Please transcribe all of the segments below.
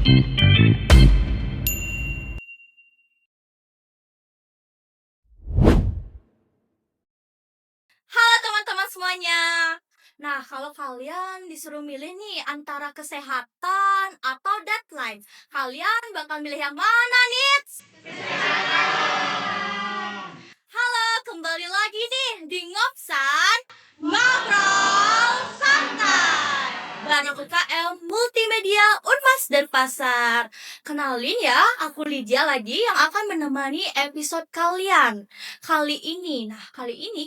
Halo teman-teman semuanya. Nah, kalau kalian disuruh milih nih antara kesehatan atau deadline, kalian bakal milih yang mana nih? Halo, kembali lagi nih di Ngopsan Ngobrol Santai bareng UKM Multimedia Unmas dan Pasar. Kenalin ya, aku Lydia lagi yang akan menemani episode kalian. Kali ini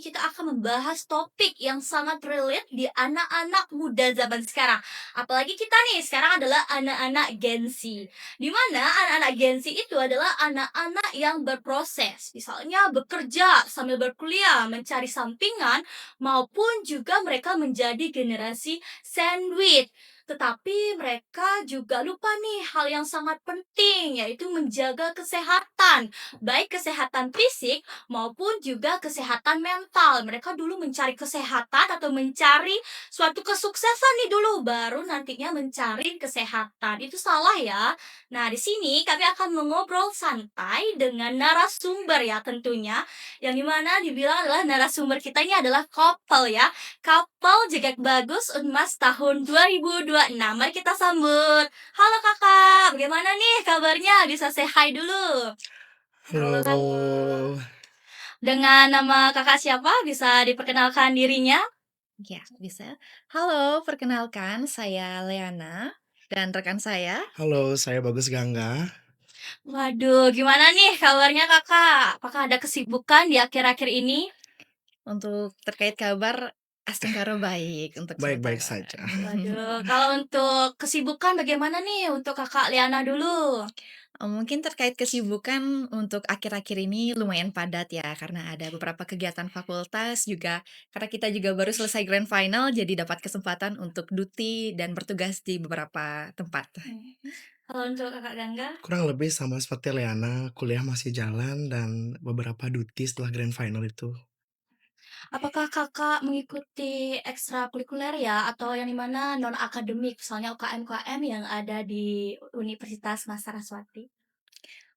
kita akan membahas topik yang sangat relate di anak-anak muda zaman sekarang. Apalagi kita nih sekarang adalah anak-anak Gen Z. Di mana anak-anak Gen Z itu adalah anak-anak yang berproses, misalnya bekerja sambil berkuliah, mencari sampingan, maupun juga mereka menjadi generasi sandwich. Tetapi mereka juga lupa nih hal yang sangat penting, yaitu menjaga kesehatan, baik kesehatan fisik maupun juga kesehatan mental. Mereka dulu mencari kesehatan atau mencari suatu kesuksesan nih dulu, baru nantinya mencari kesehatan. Itu salah ya. Nah, di sini kami akan mengobrol santai dengan narasumber ya tentunya, yang dimana dibilang adalah narasumber kita ini adalah couple ya. Couple Jegek Bagus Unmas tahun 2026. Mari kita sambut. Halo kakak, bagaimana nih kabarnya? Bisa say hi dulu. Halo kak. Halo. Dengan nama kakak siapa? Bisa diperkenalkan dirinya? Ya, bisa. Halo, perkenalkan saya Leana dan rekan saya. Halo, saya Bagus Gangga. Waduh, gimana nih kabarnya kakak? Apakah ada kesibukan di akhir-akhir ini? Untuk terkait kabar Astengkaro baik untuk Baik-baik sementara. saja. Waduh, kalau untuk kesibukan bagaimana nih untuk kakak Liana dulu? Mungkin terkait kesibukan untuk akhir-akhir ini lumayan padat ya, karena ada beberapa kegiatan fakultas juga, karena kita juga baru selesai grand final, jadi dapat kesempatan untuk duty dan bertugas di beberapa tempat. Kalau untuk kakak Gangga? Kurang lebih sama seperti Leana, kuliah masih jalan dan beberapa duty setelah grand final itu. Apakah kakak mengikuti ekstrakurikuler ya, atau yang dimana non akademik, misalnya UKM-UKM yang ada di Universitas Mas Saraswati?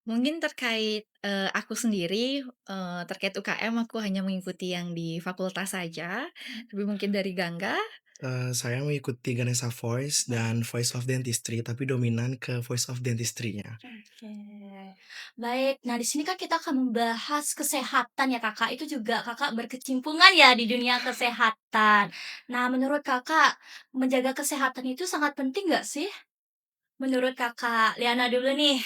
Mungkin terkait, aku sendiri, terkait UKM aku hanya mengikuti yang di fakultas saja, tapi mungkin dari Gangga? Saya mengikuti Ganesha Voice dan Voice of Dentistry, tapi dominan ke Voice of Dentistry-nya. Oke, baik. Nah, di sini kan kita akan membahas kesehatan ya kakak. Itu juga kakak berkecimpungan ya di dunia kesehatan. Nah, menurut kakak, menjaga kesehatan itu sangat penting nggak sih? Menurut kakak Liana dulu nih.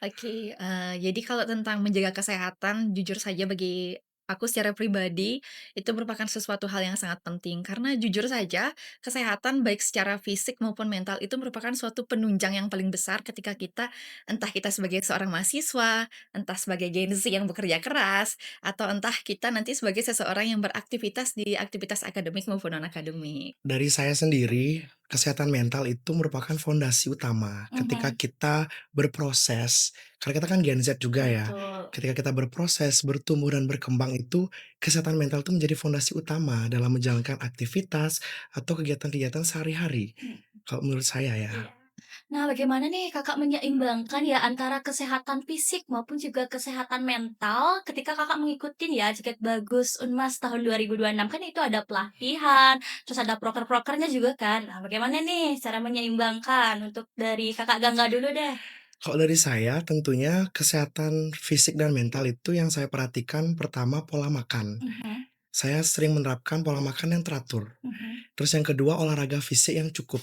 Oke, jadi kalau tentang menjaga kesehatan, jujur saja bagi aku secara pribadi, itu merupakan sesuatu hal yang sangat penting. Karena jujur saja, kesehatan baik secara fisik maupun mental itu merupakan suatu penunjang yang paling besar ketika kita, entah kita sebagai seorang mahasiswa, entah sebagai Gen Z yang bekerja keras, atau entah kita nanti sebagai seseorang yang beraktivitas di aktivitas akademik maupun non-akademik. Dari saya sendiri, kesehatan mental itu merupakan fondasi utama ketika Mhm, kita berproses, karena kita kan Gen Z juga ya. betul. Ketika kita berproses, bertumbuh dan berkembang itu, kesehatan mental itu menjadi fondasi utama dalam menjalankan aktivitas atau kegiatan-kegiatan sehari-hari, Mhm, kalau menurut saya ya. iya. Nah, bagaimana nih Kakak menyeimbangkan ya antara kesehatan fisik maupun juga kesehatan mental ketika Kakak mengikuti ya Jaket Bagus Unmas tahun 2026 kan itu ada pelatihan, terus ada proker-prokernya juga kan. Nah, bagaimana nih cara menyeimbangkan untuk dari Kakak Gangga dulu deh? Kalau dari saya tentunya kesehatan fisik dan mental itu yang saya perhatikan pertama pola makan. Mhm, Saya sering menerapkan pola makan yang teratur. mhm, Terus yang kedua olahraga fisik yang cukup.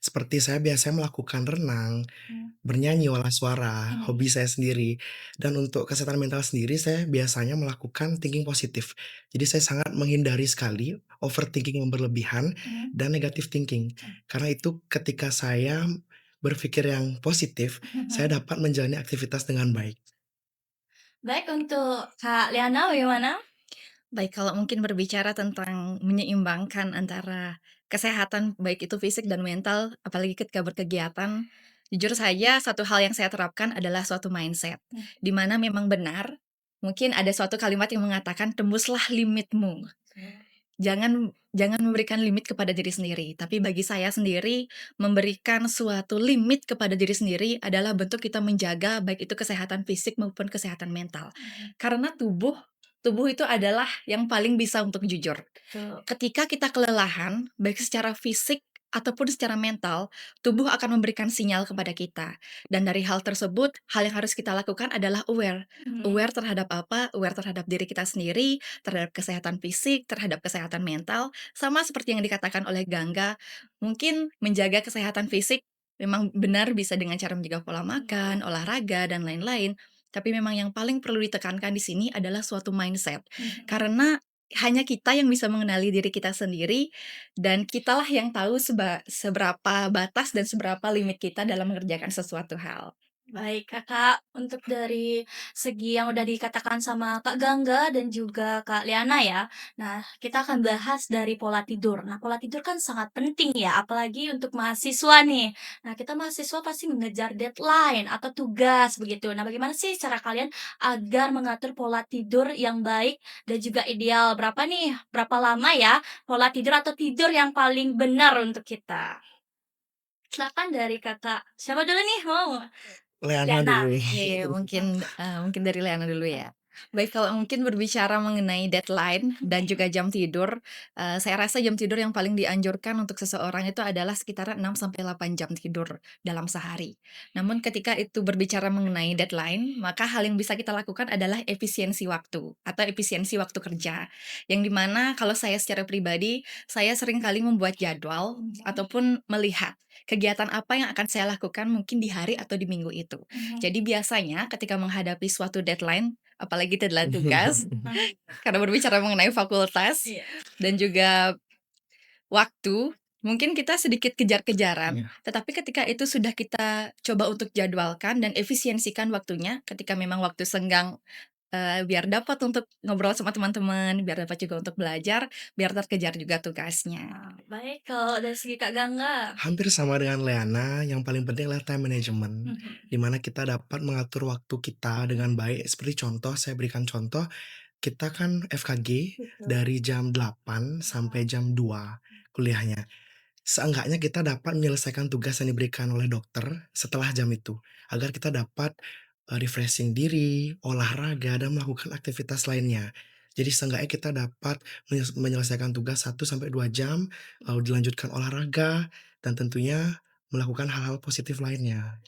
Seperti saya biasanya melakukan renang, mmm, bernyanyi olah suara, mhm, hobi saya sendiri. Dan untuk kesehatan mental sendiri saya biasanya melakukan thinking positif. Jadi saya sangat menghindari sekali overthinking yang berlebihan mhm, dan negative thinking. Karena itu ketika saya berpikir yang positif, mhm. saya dapat menjalani aktivitas dengan baik. Baik untuk Kak Liana bagaimana? Baik, kalau mungkin berbicara tentang menyeimbangkan antara kesehatan, baik itu fisik dan mental, apalagi ketika berkegiatan, jujur saja satu hal yang saya terapkan adalah suatu mindset, Mmm, di mana memang benar, mungkin ada suatu kalimat yang mengatakan, "Tembuslah limitmu." jangan jangan memberikan limit kepada diri sendiri. Tapi bagi saya sendiri, memberikan suatu limit kepada diri sendiri adalah bentuk kita menjaga baik itu kesehatan fisik maupun kesehatan mental. Karena tubuh itu adalah yang paling bisa untuk jujur. Betul. Ketika kita kelelahan, baik secara fisik ataupun secara mental, tubuh akan memberikan sinyal kepada kita. Dan dari hal tersebut, hal yang harus kita lakukan adalah aware. Aware terhadap apa? Aware terhadap diri kita sendiri, terhadap kesehatan fisik, terhadap kesehatan mental. Sama seperti yang dikatakan oleh Gangga, mungkin menjaga kesehatan fisik memang benar bisa dengan cara menjaga pola makan, olahraga, dan lain-lain. Tapi memang yang paling perlu ditekankan di sini adalah suatu mindset. Karena hanya kita yang bisa mengenali diri kita sendiri, dan kitalah yang tahu seberapa batas dan seberapa limit kita dalam mengerjakan sesuatu hal. Baik Kakak, untuk dari segi yang udah dikatakan sama Kak Gangga dan juga Kak Liana ya. Nah, kita akan bahas dari pola tidur. Nah, pola tidur kan sangat penting ya, apalagi untuk mahasiswa nih. Nah, kita mahasiswa pasti mengejar deadline atau tugas begitu. Nah, bagaimana sih cara kalian agar mengatur pola tidur yang baik dan juga ideal? Berapa nih? Berapa lama ya pola tidur atau tidur yang paling benar untuk kita? Silakan dari Kakak. Siapa dulu nih? Mau? Leana Liana. dulu. Iya, iya, mungkin dari Leana dulu ya. Baik, kalau mungkin berbicara mengenai deadline dan juga jam tidur, saya rasa jam tidur yang paling dianjurkan untuk seseorang itu adalah sekitar 6 sampai 8 jam tidur dalam sehari. Namun ketika itu berbicara mengenai deadline, maka hal yang bisa kita lakukan adalah efisiensi waktu atau efisiensi waktu kerja. Yang dimana kalau saya secara pribadi, saya seringkali membuat jadwal ataupun melihat kegiatan apa yang akan saya lakukan mungkin di hari atau di minggu itu. Jadi biasanya ketika menghadapi suatu deadline, apalagi deadline tugas, karena berbicara mengenai fakultas Iya. dan juga waktu, mungkin kita sedikit kejar-kejaran. Iya. Tetapi ketika itu sudah kita coba untuk jadwalkan dan efisiensikan waktunya, ketika memang waktu senggang, biar dapat untuk ngobrol sama teman-teman, biar dapat juga untuk belajar, biar terkejar juga tugasnya. Baik, kalau dari segi Kak Gangga? Hampir sama dengan Leana, yang paling penting adalah time management, di mana kita dapat mengatur waktu kita dengan baik. Seperti contoh, saya berikan contoh, kita kan FKG Betul. dari jam 8 sampai jam 2 kuliahnya. Seenggaknya kita dapat menyelesaikan tugas yang diberikan oleh dokter setelah jam itu, agar kita dapat, refreshing diri, olahraga, dan melakukan aktivitas lainnya. Jadi seenggaknya kita dapat menyelesaikan tugas 1 sampai 2 jam, lalu dilanjutkan olahraga, dan tentunya melakukan hal-hal positif lainnya.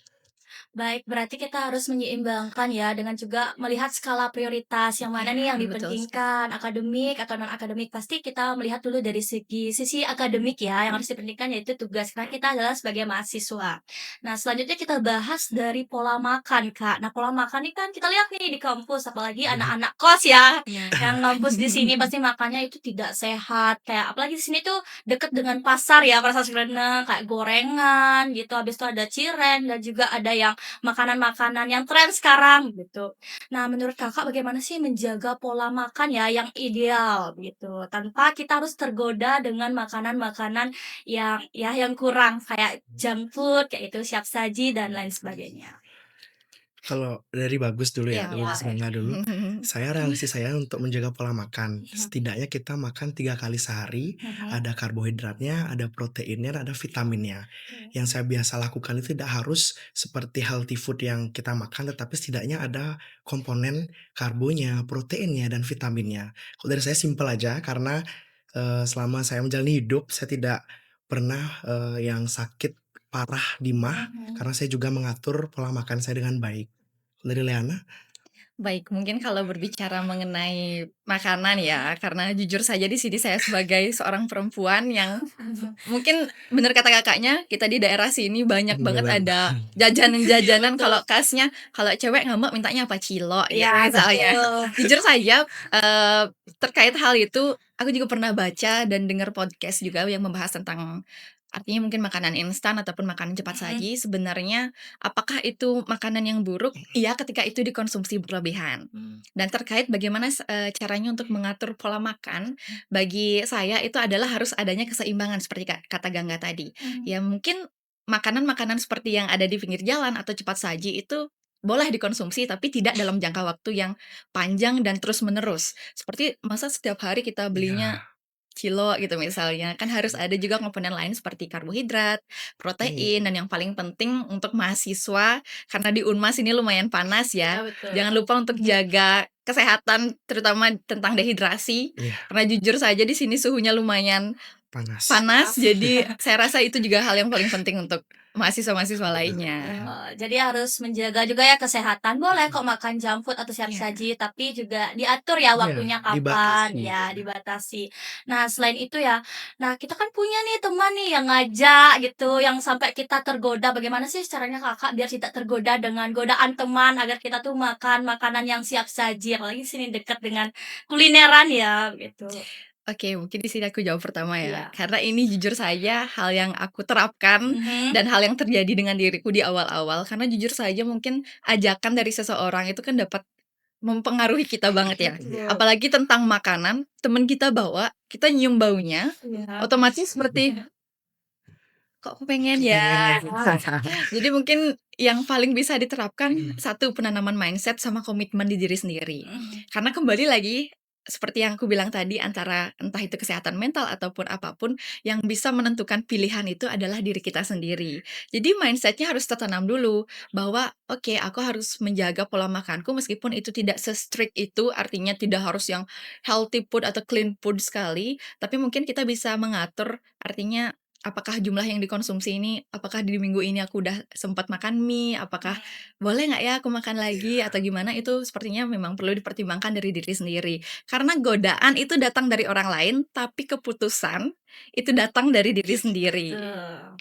Baik, berarti kita harus menyeimbangkan ya dengan juga melihat skala prioritas yang mana nih yang Betul sekali. dipentingkan, akademik atau non akademik. Pasti kita melihat dulu dari sisi akademik ya, yang harus dipentingkan yaitu tugas karena kita adalah sebagai mahasiswa. Nah, selanjutnya kita bahas dari pola makan, Kak. Nah, pola makan ini kan kita lihat nih di kampus, apalagi anak-anak kos ya, Iya. yang ngampus di sini pasti makannya itu tidak sehat. Kayak apalagi di sini tuh deket dengan pasar ya, pasar Senen, kayak gorengan gitu, habis itu ada cireng dan juga ada yang makanan-makanan yang tren sekarang gitu. Nah, menurut Kakak bagaimana sih menjaga pola makan ya yang ideal gitu, tanpa kita harus tergoda dengan makanan-makanan yang ya yang kurang kayak junk food, kayak itu, siap saji dan lain sebagainya. Kalau dari Bagus dulu ya, Iya, Ya, Bagus boleh. Gangga dulu, saya realistis saya untuk menjaga pola makan, iya. setidaknya kita makan 3 kali sehari, Mhm. ada karbohidratnya, ada proteinnya, dan ada vitaminnya. Oke. Yang saya biasa lakukan itu tidak harus seperti healthy food yang kita makan, tetapi setidaknya ada komponen karbonya, proteinnya, dan vitaminnya. Kalau dari saya simpel aja, karena, selama saya menjalani hidup, saya tidak pernah, yang sakit parah di mah, Mhm. karena saya juga mengatur pola makan saya dengan baik. Dari Leana? Baik, mungkin kalau berbicara mengenai makanan ya, karena jujur saja di sini saya sebagai seorang perempuan yang mungkin benar kata Kakaknya, kita di daerah sini banyak banget Benar. ada Iya, jajanan-jajanan betul. kalau khasnya, kalau cewek ngambek mintanya apa, cilok gitu Iya, misalnya. betul. Jujur saja, terkait hal itu, aku juga pernah baca dan dengar podcast juga yang membahas tentang artinya mungkin makanan instan ataupun makanan cepat Mhm. saji, sebenarnya apakah itu makanan yang buruk? Iya, ketika itu dikonsumsi berlebihan. Dan terkait bagaimana caranya untuk mengatur pola makan, bagi saya itu adalah harus adanya keseimbangan seperti kata Gangga tadi. Mhm. Ya mungkin makanan-makanan seperti yang ada di pinggir jalan atau cepat saji itu boleh dikonsumsi, tapi tidak dalam jangka waktu yang panjang dan terus-menerus. Seperti masa setiap hari kita belinya Iya. kilo gitu misalnya, kan harus ada juga komponen lain seperti karbohidrat, Iya. protein, dan yang paling penting untuk mahasiswa, karena di Unmas ini lumayan panas ya, Iya betul. jangan lupa untuk jaga kesehatan terutama tentang dehidrasi, Iya, karena jujur saja di sini suhunya lumayan panas. panas, jadi saya rasa itu juga hal yang paling penting untuk mahasiswa-mahasiswa lainnya. Jadi harus menjaga juga ya kesehatan. Boleh kok makan junk food atau siap Iya. saji, tapi juga diatur ya Iya, waktunya kapan, dibatasi. ya dibatasi. Nah selain itu ya, nah kita kan punya nih teman nih yang ngajak gitu, yang sampai kita tergoda. Bagaimana sih caranya kakak biar tidak tergoda dengan godaan teman agar kita tuh makan makanan yang siap saji, apalagi sini dekat dengan kulineran ya gitu. Oke, mungkin di sini aku jawab pertama ya, Iya. karena ini jujur saja hal yang aku terapkan Mhm. dan hal yang terjadi dengan diriku di awal-awal, karena jujur saja mungkin ajakan dari seseorang itu kan dapat mempengaruhi kita banget ya. Betul. Apalagi tentang makanan, temen kita bawa, kita nyium baunya, Iya. otomatis seperti, "Kok aku pengen ya?" Pengen ya. Jadi mungkin yang paling bisa diterapkan, satu penanaman mindset sama komitmen di diri sendiri. Mhm. Karena kembali lagi, seperti yang aku bilang tadi, antara entah itu kesehatan mental ataupun apapun, yang bisa menentukan pilihan itu adalah diri kita sendiri. Jadi mindsetnya harus tertanam dulu, bahwa oke, aku harus menjaga pola makanku meskipun itu tidak se-strict itu, artinya tidak harus yang healthy food atau clean food sekali, tapi mungkin kita bisa mengatur, artinya apakah jumlah yang dikonsumsi ini, apakah di minggu ini aku udah sempat makan mie, apakah boleh nggak ya aku makan lagi atau gimana, itu sepertinya memang perlu dipertimbangkan dari diri sendiri. Karena godaan itu datang dari orang lain, tapi keputusan itu datang dari diri sendiri. Betul.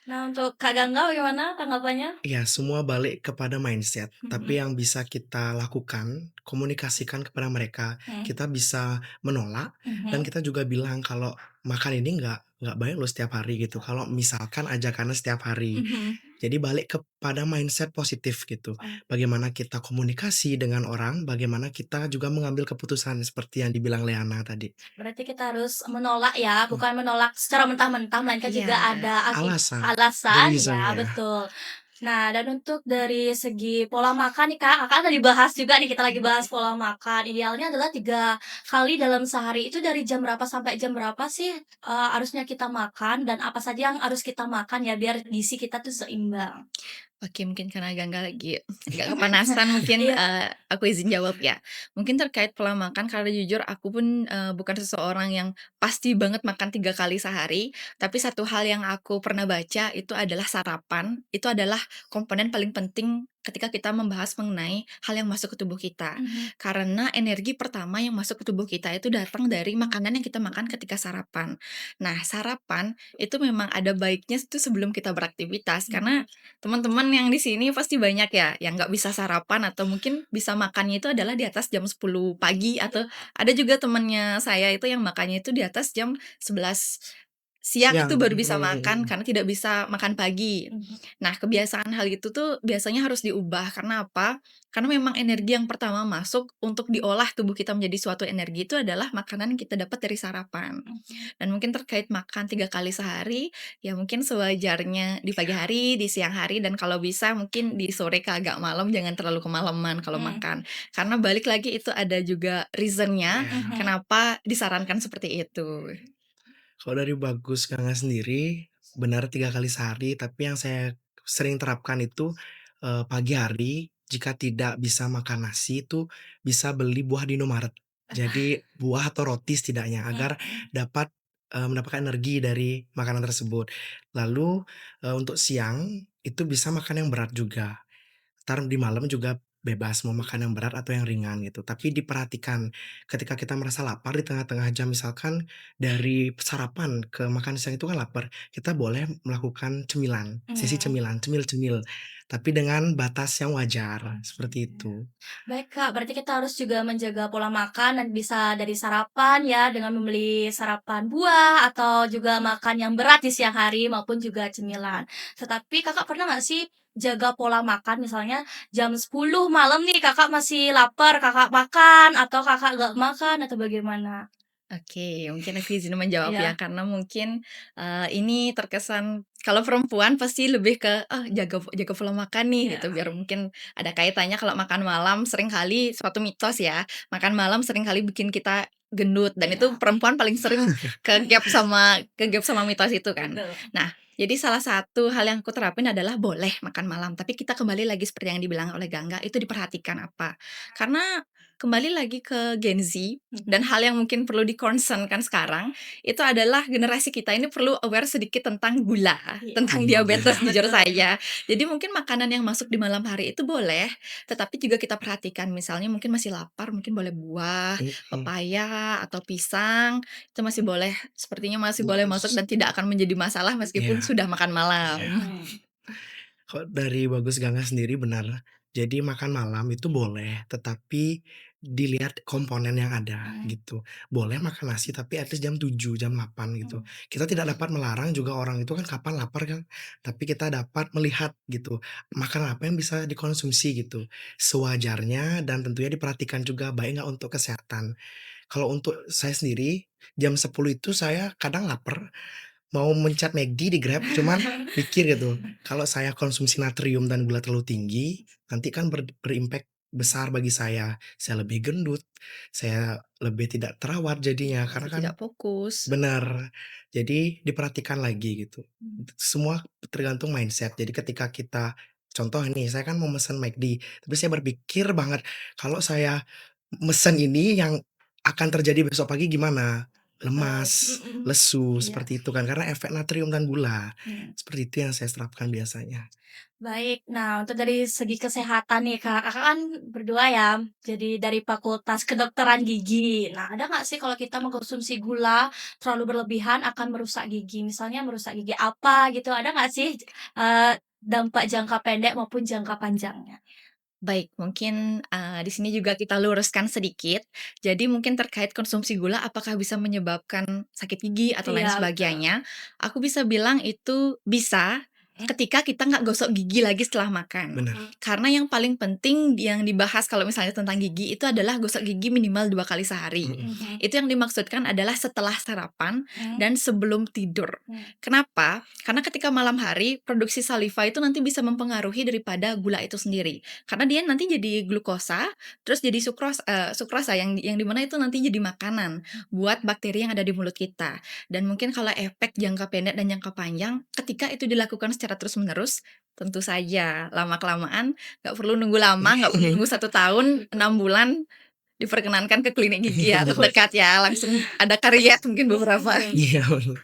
Nah, untuk Kak Gangga bagaimana tanggapannya? Iya, semua balik kepada mindset. Mhm. Tapi yang bisa kita lakukan, komunikasikan kepada mereka. Mhm. Kita bisa menolak dan Mhm. kita juga bilang kalau makan ini nggak baik loh setiap hari gitu. Kalau misalkan ajakannya setiap hari. Mhm. Jadi balik kepada mindset positif gitu. Oh, Bagaimana kita komunikasi dengan orang, bagaimana kita juga mengambil keputusan seperti yang dibilang Leana tadi. berarti kita harus menolak ya, bukan menolak secara mentah-mentah, melainkan juga Iya. ada Alasan, the alasan reason ya, ya. betul. Nah, dan untuk dari segi pola makan nih Kak, Kakak tadi bahas juga nih, kita lagi bahas pola makan. Idealnya adalah 3 kali dalam sehari. Itu dari jam berapa sampai jam berapa sih, harusnya kita makan dan apa saja yang harus kita makan ya biar gizi kita tuh seimbang? Oke, mungkin karena Gangga lagi agak kepanasan mungkin, Iya. aku izin jawab ya. Mungkin terkait pola makan karena jujur aku pun, bukan seseorang yang pasti banget makan 3 kali sehari, tapi satu hal yang aku pernah baca itu adalah sarapan, itu adalah komponen paling penting ketika kita membahas mengenai hal yang masuk ke tubuh kita. Mhm. Karena energi pertama yang masuk ke tubuh kita itu datang dari makanan yang kita makan ketika sarapan. Nah, sarapan itu memang ada baiknya itu sebelum kita beraktivitas, karena teman-teman yang di sini pasti banyak ya, yang nggak bisa sarapan atau mungkin bisa makannya itu adalah di atas jam 10 pagi, atau ada juga temennya saya itu yang makannya itu di atas jam 11 siang Siang. itu baru bisa makan Mhm. karena tidak bisa makan pagi. Mhm. Nah, kebiasaan hal itu tuh biasanya harus diubah, karena apa? Karena memang energi yang pertama masuk untuk diolah tubuh kita menjadi suatu energi itu adalah makanan yang kita dapat dari sarapan. Mhm. Dan mungkin terkait makan 3 kali sehari, ya mungkin sewajarnya di pagi hari, di siang hari, dan kalau bisa mungkin di sore ke agak malam, jangan terlalu kemalaman kalau Mhm. makan. Karena balik lagi itu ada juga reason-nya Iya. Mhm. kenapa disarankan seperti itu. Kalau dari Bagus Kakak sendiri, benar 3 kali sehari, tapi yang saya sering terapkan itu, pagi hari jika tidak bisa makan nasi itu bisa beli buah di Indomaret. Jadi buah atau roti setidaknya agar Mhm. dapat, mendapatkan energi dari makanan tersebut. Lalu, untuk siang itu bisa makan yang berat juga. Entar di malam juga bebas mau makan yang berat atau yang ringan gitu. Tapi diperhatikan ketika kita merasa lapar di tengah-tengah jam misalkan dari sarapan ke makan siang itu kan lapar, kita boleh melakukan cemilan, sesi Mhm. cemilan, cemil-cemil, tapi dengan batas yang wajar, seperti itu. Baik Kak, berarti kita harus juga menjaga pola makan dan bisa dari sarapan ya dengan membeli sarapan buah atau juga makan yang berat di siang hari maupun juga cemilan. Tetapi Kakak pernah nggak sih jaga pola makan misalnya jam 10 malam nih Kakak masih lapar, Kakak makan atau Kakak nggak makan atau bagaimana? Oke, mungkin aku izin menjawab ya, Iya. karena mungkin, ini terkesan kalau perempuan pasti lebih ke, "Oh, jaga jaga pola makan nih," Iya. gitu, biar mungkin ada kaitannya kalau makan malam seringkali suatu mitos ya, makan malam seringkali bikin kita gendut dan itu Iya. perempuan paling sering ke gap sama mitos itu kan. Betul. Nah, jadi salah satu hal yang aku terapin adalah boleh makan malam, tapi kita kembali lagi seperti yang dibilang oleh Gangga, itu diperhatikan apa. Karena kembali lagi ke Gen Z dan Mhm. hal yang mungkin perlu di-concern-kan sekarang, itu adalah generasi kita ini perlu aware sedikit tentang gula, Iya. tentang diabetes jujur Betul. saja. Jadi mungkin makanan yang masuk di malam hari itu boleh, tetapi juga kita perhatikan misalnya mungkin masih lapar, mungkin boleh buah, Mhm, pepaya, atau pisang, itu masih boleh sepertinya masih boleh masuk bagus. dan tidak akan menjadi masalah meskipun Iya sudah makan malam. iya. Mhm. Kalau dari Bagus Gangga sendiri benar. Jadi makan malam itu boleh, tetapi dilihat komponen yang ada Mhm. gitu. Boleh makan nasi tapi at least jam 7 jam 8 gitu. Mhm. Kita tidak dapat melarang juga orang itu kan kapan lapar kan, tapi kita dapat melihat gitu, makanan apa yang bisa dikonsumsi gitu, sewajarnya dan tentunya diperhatikan juga baik nggak untuk kesehatan. Kalau untuk saya sendiri, jam 10 itu saya kadang lapar, mau mencet McD di Grab, cuman mikir gitu, kalau saya konsumsi natrium dan gula terlalu tinggi, nanti kan berimpak besar bagi saya. Saya lebih gendut, saya lebih tidak terawat jadinya, karena Jadi kan tidak fokus. benar. Jadi diperhatikan lagi gitu. Mhm. Semua tergantung mindset. Jadi ketika kita contoh nih, saya kan mau mesen McD, tapi saya berpikir banget, kalau saya mesen ini yang akan terjadi besok pagi gimana? Lemas, Mhm. lesu, Iya. seperti itu kan, karena efek natrium dan gula. Mhm. Seperti itu yang saya terapkan biasanya. Baik, nah untuk dari segi kesehatan nih Kak, Kakak kan berdua ya, jadi dari Fakultas Kedokteran Gigi. Nah, ada nggak sih kalau kita mengkonsumsi gula terlalu berlebihan akan merusak gigi? Misalnya merusak gigi apa gitu, ada nggak sih, dampak jangka pendek maupun jangka panjangnya? Baik, mungkin, di sini juga kita luruskan sedikit. Jadi mungkin terkait konsumsi gula apakah bisa menyebabkan sakit gigi atau lain Iya betul. sebagainya, aku bisa bilang itu bisa Mhm. ketika kita nggak gosok gigi lagi setelah makan. Benar. Karena yang paling penting yang dibahas kalau misalnya tentang gigi itu adalah gosok gigi minimal 2 kali sehari. Mhm. Mhm. Itu yang dimaksudkan adalah setelah sarapan Mhm. dan sebelum tidur. Mhm. Kenapa? Karena ketika malam hari produksi saliva itu nanti bisa mempengaruhi daripada gula itu sendiri. Karena dia nanti jadi glukosa, terus jadi sukrosa yang di mana itu nanti jadi makanan buat bakteri yang ada di mulut kita. Dan mungkin kalau efek jangka pendek dan jangka panjang, ketika itu dilakukan secara terus-menerus, tentu saja lama-kelamaan nggak perlu nunggu lama, nggak perlu nunggu 1 tahun, 6 bulan, diperkenankan ke klinik gigi ya Betul. terdekat ya, langsung ada karies mungkin beberapa. Iya, betul.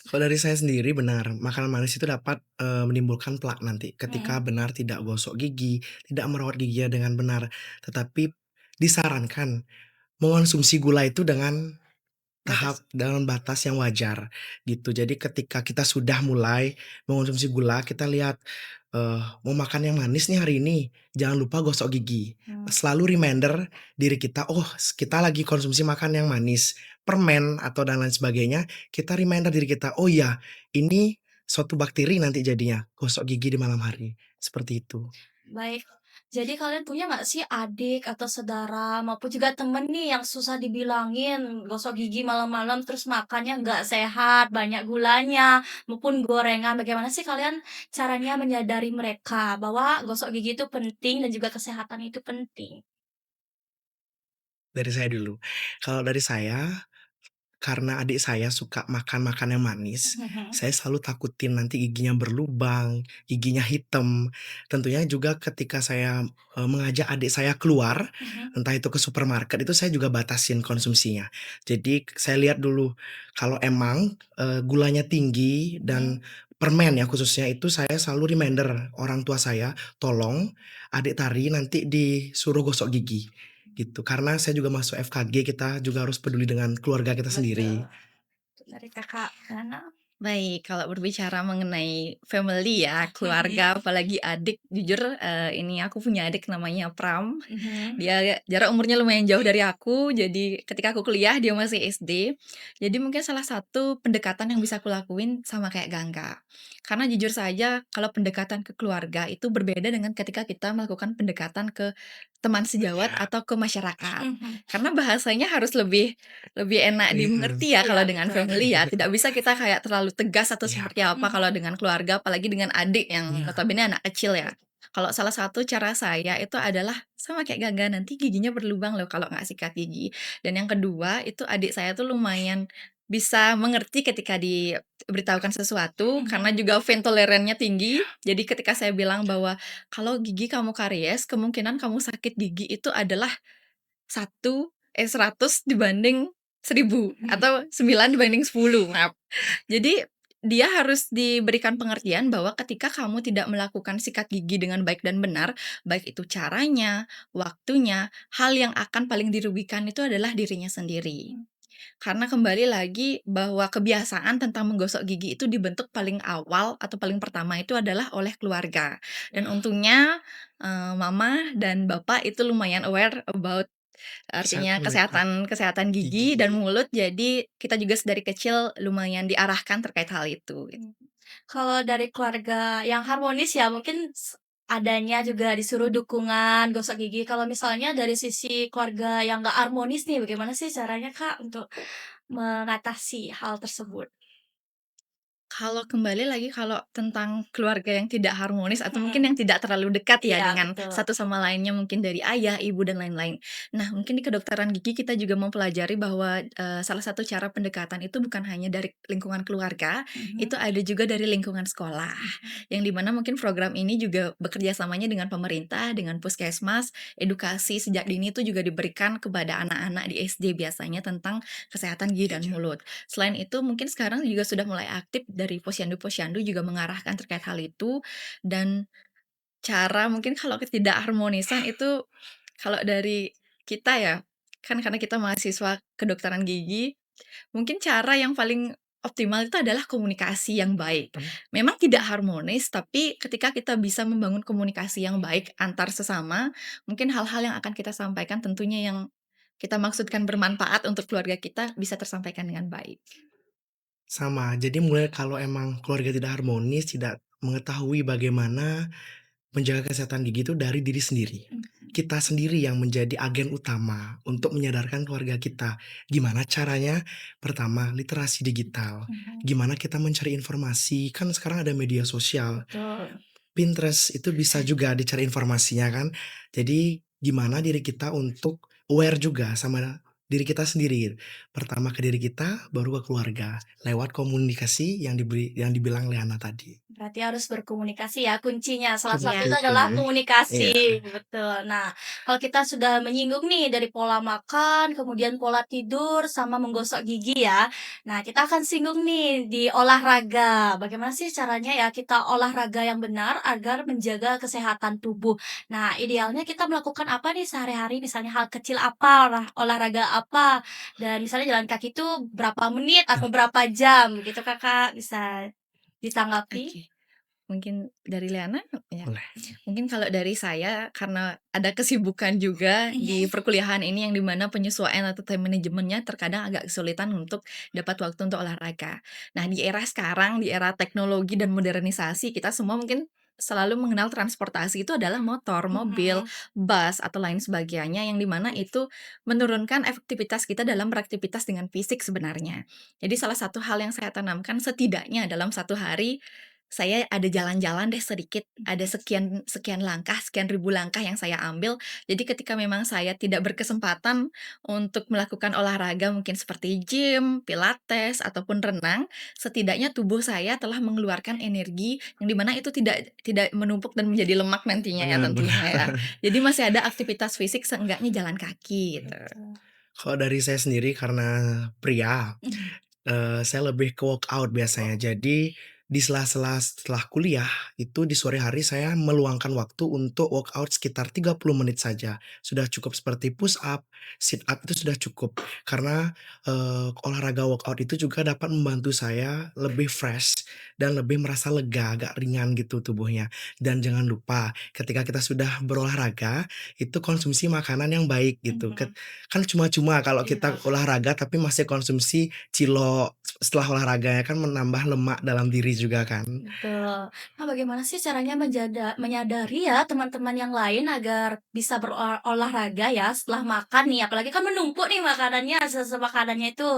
Kalau dari saya sendiri benar, makanan manis itu dapat, menimbulkan plak nanti ketika Mhm. benar tidak gosok gigi, tidak merawat giginya dengan benar. Tetapi disarankan mengonsumsi gula itu dengan Batas. dalam batas yang wajar, gitu. Jadi ketika kita sudah mulai mengonsumsi gula, kita lihat, mau makan yang manis nih hari ini, jangan lupa gosok gigi. Mmm. Selalu reminder diri kita, "Oh, kita lagi konsumsi makan yang manis, permen atau dan lain sebagainya," kita reminder diri kita, "Oh ya, ini suatu bakteri nanti jadinya, gosok gigi di malam hari." Seperti itu. Baik. Jadi kalian punya nggak sih adik atau saudara maupun juga temen nih yang susah dibilangin gosok gigi malam-malam terus makannya nggak sehat, banyak gulanya maupun gorengan. Bagaimana sih kalian caranya menyadari mereka bahwa gosok gigi itu penting dan juga kesehatan itu penting? Dari saya dulu. Kalau dari saya, karena adik saya suka makan-makan yang manis, Mhm. saya selalu takutin nanti giginya berlubang, giginya hitam. Tentunya juga ketika saya, mengajak adik saya keluar, Mhm. entah itu ke supermarket, itu saya juga batasin konsumsinya. Jadi saya lihat dulu, kalau emang, gulanya tinggi Mhm. dan permen ya khususnya, itu saya selalu reminder orang tua saya, "Tolong adik Tari nanti disuruh gosok gigi." Gitu, karena saya juga masuk FKG, kita juga harus peduli dengan keluarga kita Betul. sendiri. Dari Kakak mana? Baik, kalau berbicara mengenai family ya, Mhm. keluarga, apalagi adik, jujur, ini aku punya adik namanya Pram. Mhm. Dia jarak umurnya lumayan jauh dari aku, jadi ketika aku kuliah dia masih SD. Jadi mungkin salah satu pendekatan yang bisa aku lakuin sama kayak Gangga. Karena jujur saja kalau pendekatan ke keluarga itu berbeda dengan ketika kita melakukan pendekatan ke teman sejawat atau ke masyarakat. Mhm. Karena bahasanya harus lebih lebih enak Iya. dimengerti ya Iya, kalau dengan betul. family ya, tidak bisa kita kayak terlalu tegas atau Iya, seperti apa kalau Mhm. dengan keluarga, apalagi dengan adik yang iya, notabene anak kecil ya. Kalau salah satu cara saya itu adalah sama kayak Gaga, nanti giginya berlubang loh kalau nggak sikat gigi. Dan yang kedua itu adik saya tuh lumayan bisa mengerti ketika diberitahukan sesuatu karena Mhm. juga pain tolerance-nya tinggi. Jadi ketika saya bilang bahwa kalau gigi kamu karies, kemungkinan kamu sakit gigi itu adalah 100 dibanding 1000 Mhm. atau 9 dibanding 10, maaf. Jadi dia harus diberikan pengertian bahwa ketika kamu tidak melakukan sikat gigi dengan baik dan benar, baik itu caranya, waktunya, hal yang akan paling dirugikan itu adalah dirinya sendiri. Karena kembali lagi bahwa kebiasaan tentang menggosok gigi itu dibentuk paling awal atau paling pertama itu adalah oleh keluarga. Dan untungnya, mama dan bapak itu lumayan aware about artinya kesehatan mereka, kesehatan kesehatan gigi dan gigi. mulut, jadi kita juga dari kecil lumayan diarahkan terkait hal itu, gitu. Kalau dari keluarga yang harmonis ya mungkin adanya juga disuruh dukungan gosok gigi. Kalau misalnya dari sisi keluarga yang nggak harmonis nih, bagaimana sih caranya Kak untuk mengatasi hal tersebut? Kalau kembali lagi kalau tentang keluarga yang tidak harmonis atau mungkin Mhm. yang tidak terlalu dekat ya Iya, dengan betul. satu sama lainnya mungkin dari ayah, ibu, dan lain-lain. Nah, mungkin di kedokteran gigi kita juga mempelajari bahwa, salah satu cara pendekatan itu bukan hanya dari lingkungan keluarga, Mhm. itu ada juga dari lingkungan sekolah. Mhm. Yang di mana mungkin program ini juga bekerja samanya dengan pemerintah, dengan puskesmas, edukasi sejak dini itu juga diberikan kepada anak-anak di SD biasanya tentang kesehatan gigi dan Iya. mulut. Selain itu mungkin sekarang juga sudah mulai aktif dari posyandu-posyandu juga mengarahkan terkait hal itu, dan cara mungkin kalau ketidakharmonisan itu kalau dari kita ya, kan karena kita mahasiswa kedokteran gigi, mungkin cara yang paling optimal itu adalah komunikasi yang baik. Mmm, Memang tidak harmonis, tapi ketika kita bisa membangun komunikasi yang baik antar sesama, mungkin hal-hal yang akan kita sampaikan tentunya yang kita maksudkan bermanfaat untuk keluarga kita bisa tersampaikan dengan baik. sama. Jadi mulai kalau emang keluarga tidak harmonis, tidak mengetahui bagaimana menjaga kesehatan gigi itu dari diri sendiri. Mhm. Kita sendiri yang menjadi agen utama untuk menyadarkan keluarga kita. Gimana caranya? Pertama, literasi digital. Mhm. Gimana kita mencari informasi? Kan sekarang ada media sosial. Betul. Pinterest itu bisa juga dicari informasinya kan. Jadi gimana diri kita untuk aware juga sama diri kita sendiri. Pertama ke diri kita, baru ke keluarga. Lewat komunikasi yang dibilang Leana tadi. Berarti harus berkomunikasi ya kuncinya, salah satu Iya, itu Betul, adalah iya. komunikasi, betul. Nah, kalau kita sudah menyinggung nih dari pola makan, kemudian pola tidur, sama menggosok gigi ya. Nah, kita akan singgung nih di olahraga. Bagaimana sih caranya ya kita olahraga yang benar agar menjaga kesehatan tubuh. Nah, idealnya kita melakukan apa nih sehari-hari, misalnya hal kecil apa, olahraga apa, dan misalnya jalan kaki itu berapa menit atau berapa jam gitu Kakak, bisa ditanggapi? oke. Mungkin dari Liana? Ya. Boleh. Mungkin kalau dari saya, karena ada kesibukan juga di perkuliahan ini yang dimana penyesuaian atau time manajemennya terkadang agak kesulitan untuk dapat waktu untuk olahraga. Nah, di era sekarang, di era teknologi dan modernisasi, kita semua mungkin selalu mengenal transportasi itu adalah motor, mobil, Mhm. bus, atau lain sebagainya yang dimana itu menurunkan efektivitas kita dalam beraktivitas dengan fisik sebenarnya. Jadi salah satu hal yang saya tanamkan setidaknya dalam satu hari saya ada jalan-jalan deh sedikit, ada sekian sekian langkah, sekian ribu langkah yang saya ambil. Jadi ketika memang saya tidak berkesempatan untuk melakukan olahraga mungkin seperti gym, pilates, ataupun renang, setidaknya tubuh saya telah mengeluarkan energi yang di mana itu tidak tidak menumpuk dan menjadi lemak nantinya ya Benar, tentunya benar. ya. Jadi masih ada aktivitas fisik seenggaknya jalan kaki gitu. Betul. Kalau dari saya sendiri karena pria, Mhm. Saya lebih ke workout biasanya. Jadi di sela-sela setelah kuliah, itu di sore hari saya meluangkan waktu untuk workout sekitar 30 menit saja. Sudah cukup seperti push up, sit up itu sudah cukup. Karena, olahraga workout itu juga dapat membantu saya lebih fresh dan lebih merasa lega, agak ringan gitu tubuhnya. Dan jangan lupa ketika kita sudah berolahraga, itu konsumsi makanan yang baik gitu. Mhm. Kan cuma-cuma kalau Iya. kita olahraga tapi masih konsumsi cilok setelah olahraganya kan menambah lemak dalam diri juga kan. Betul. Nah, bagaimana sih caranya menyadari ya teman-teman yang lain agar bisa berolahraga ya setelah makan nih, apalagi kan menumpuk nih makanannya, makanannya itu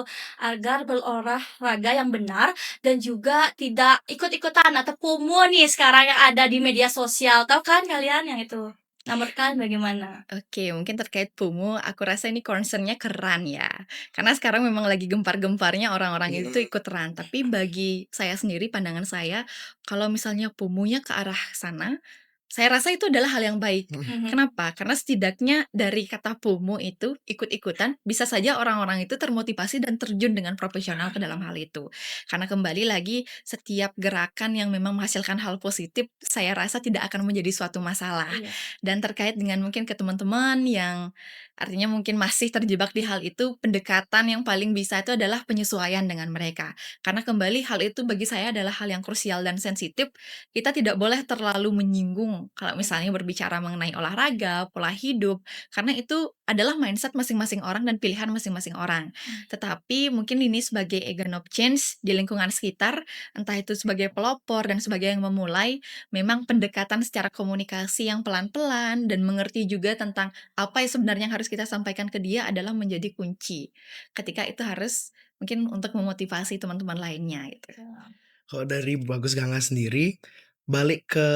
agar berolahraga yang benar dan juga tidak ikut-ikutan atau FOMO nih sekarang yang ada di media sosial. Tahu kan kalian yang itu? Nah, menurut kalian bagaimana? Oke, mungkin terkait FOMO, aku rasa ini concern-nya ke run ya. Karena sekarang memang lagi gempar-gemparnya orang-orang itu Mhm. ikut run. Tapi bagi saya sendiri, pandangan saya, kalau misalnya FOMO-nya ke arah sana, saya rasa itu adalah hal yang baik. Mhm. Mhm. Kenapa? Karena setidaknya dari kata FOMO itu, ikut-ikutan, bisa saja orang-orang itu termotivasi dan terjun dengan profesional ke dalam hal itu. Karena kembali lagi, setiap gerakan yang memang menghasilkan hal positif, saya rasa tidak akan menjadi suatu masalah. Iya. Dan terkait dengan mungkin ke teman-teman yang artinya mungkin masih terjebak di hal itu, pendekatan yang paling bisa itu adalah penyesuaian dengan mereka. Karena kembali hal itu bagi saya adalah hal yang krusial dan sensitif. Kita tidak boleh terlalu menyinggung kalau misalnya berbicara mengenai olahraga, pola hidup, karena itu adalah mindset masing-masing orang dan pilihan masing-masing orang. Tetapi mungkin ini sebagai agent of change di lingkungan sekitar, entah itu sebagai pelopor dan sebagai yang memulai, memang pendekatan secara komunikasi yang pelan-pelan dan mengerti juga tentang apa yang sebenarnya yang harus kita sampaikan ke dia adalah menjadi kunci. Ketika itu harus mungkin untuk memotivasi teman-teman lainnya gitu. Kalau dari Bagus Ganga sendiri, balik ke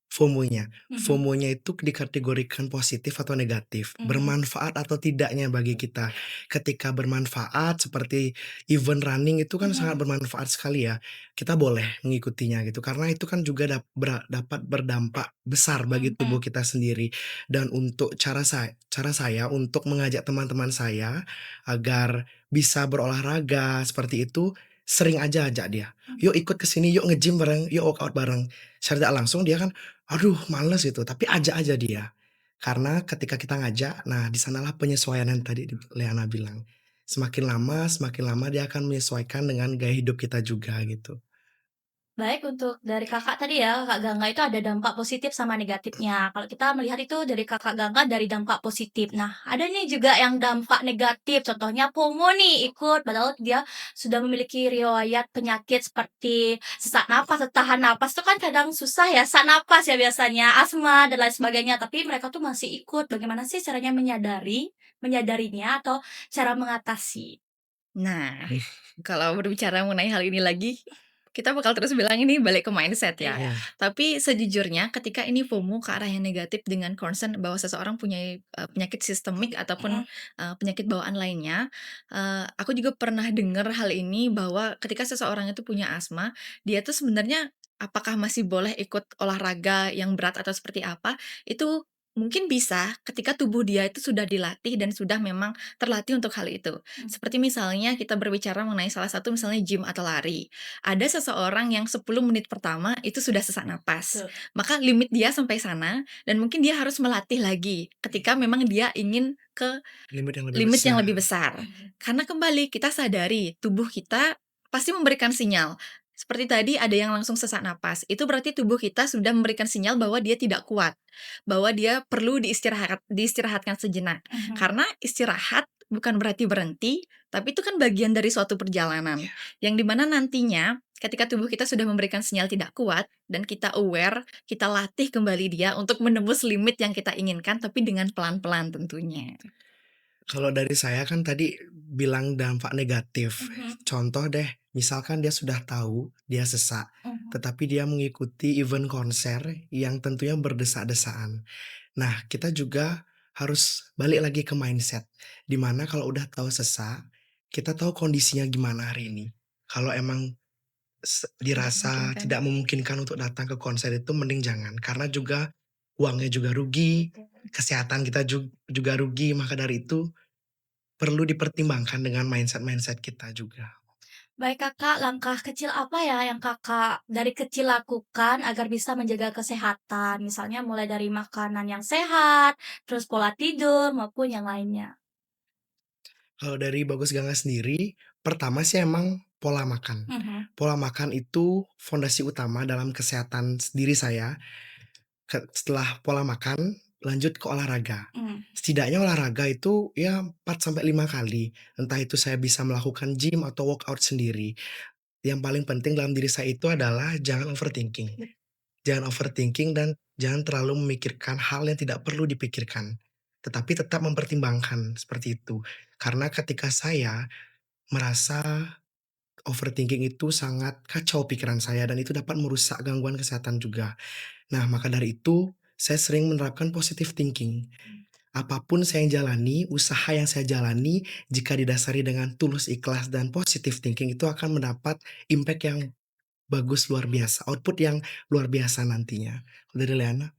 FOMO-nya. Mhm. FOMO-nya itu dikategorikan positif atau negatif, Mhm. bermanfaat atau tidaknya bagi kita. Ketika bermanfaat seperti event running itu kan sangat Mhm. bermanfaat sekali ya. Kita boleh mengikutinya gitu karena itu kan juga dapat berdampak besar bagi Mhm. tubuh kita sendiri. Dan untuk cara saya untuk mengajak teman-teman saya agar bisa berolahraga seperti itu, sering aja ajak dia. "Yuk ikut ke sini, yuk nge-gym bareng, yuk workout bareng." Secara tidak langsung dia kan, "Aduh males," itu, tapi ajak aja dia. Karena ketika kita ngajak, nah di sanalah penyesuaian yang tadi Leana bilang. Semakin lama dia akan menyesuaikan dengan gaya hidup kita juga gitu. Baik, untuk dari Kakak tadi ya, Kakak Gangga itu ada dampak positif sama negatifnya. Kalau kita melihat itu dari Kakak Gangga dari dampak positif. Nah, ada nih juga yang dampak negatif, contohnya FOMO nih ikut, padahal dia sudah memiliki riwayat penyakit seperti sesak napas, tahan napas itu kan kadang susah ya, sesak napas ya biasanya, asma dan lain sebagainya, tapi mereka tuh masih ikut. Bagaimana sih caranya menyadarinya atau cara mengatasi? Nah, kalau berbicara mengenai hal ini lagi, kita bakal terus bilang ini balik ke mindset ya. Iya. Iya, Tapi sejujurnya ketika ini FOMO ke arah yang negatif dengan concern bahwa seseorang punya penyakit sistemik ataupun Mhm. penyakit bawaan lainnya, aku juga pernah dengar hal ini bahwa ketika seseorang itu punya asma, dia tuh sebenarnya apakah masih boleh ikut olahraga yang berat atau seperti apa, itu mungkin bisa ketika tubuh dia itu sudah dilatih dan sudah memang terlatih untuk hal itu. Seperti misalnya kita berbicara mengenai salah satu misalnya gym atau lari. Ada seseorang yang 10 menit pertama itu sudah sesak napas. Betul. Maka limit dia sampai sana dan mungkin dia harus melatih lagi ketika memang dia ingin ke limit yang lebih limit yang besar. lebih besar. Karena kembali kita sadari tubuh kita pasti memberikan sinyal. Seperti tadi ada yang langsung sesak napas, itu berarti tubuh kita sudah memberikan sinyal bahwa dia tidak kuat, bahwa dia perlu diistirahatkan sejenak. Mhm. Karena istirahat bukan berarti berhenti, tapi itu kan bagian dari suatu perjalanan. Yang dimana nantinya ketika tubuh kita sudah memberikan sinyal tidak kuat dan kita aware, kita latih kembali dia untuk menembus limit yang kita inginkan tapi dengan pelan-pelan tentunya. Kalau dari saya kan tadi bilang dampak negatif. Mhm. Contoh deh, misalkan dia sudah tahu dia sesak, Mhm. tetapi dia mengikuti event konser yang tentunya berdesak-desakan. Nah, kita juga harus balik lagi ke mindset, dimana kalau udah tahu sesak, kita tahu kondisinya gimana hari ini. Kalau emang Tidak dirasa memungkinkan. tidak memungkinkan untuk datang ke konser itu mending jangan, karena juga uangnya juga rugi, kesehatan kita juga rugi, maka dari itu perlu dipertimbangkan dengan mindset-mindset kita juga. Baik Kakak, langkah kecil apa ya yang Kakak dari kecil lakukan agar bisa menjaga kesehatan? Misalnya mulai dari makanan yang sehat, terus pola tidur, maupun yang lainnya. Kalau dari Bagus Ganga sendiri, pertama sih emang pola makan. Mhm. Pola makan itu fondasi utama dalam kesehatan diri saya. Setelah pola makan, lanjut ke olahraga. Mmm. Setidaknya olahraga itu ya 4 sampai 5 kali. Entah itu saya bisa melakukan gym atau workout sendiri. yang paling penting dalam diri saya itu adalah jangan overthinking. Jangan overthinking dan jangan terlalu memikirkan hal yang tidak perlu dipikirkan, tetapi tetap mempertimbangkan, seperti itu. Karena ketika saya merasa overthinking itu sangat kacau pikiran saya dan itu dapat merusak gangguan kesehatan juga. Nah, maka dari itu saya sering menerapkan positive thinking. Apapun saya yang jalani, usaha yang saya jalani, jika didasari dengan tulus ikhlas dan positive thinking itu akan mendapat impact yang bagus luar biasa, output yang luar biasa nantinya. Kalau dari Leana?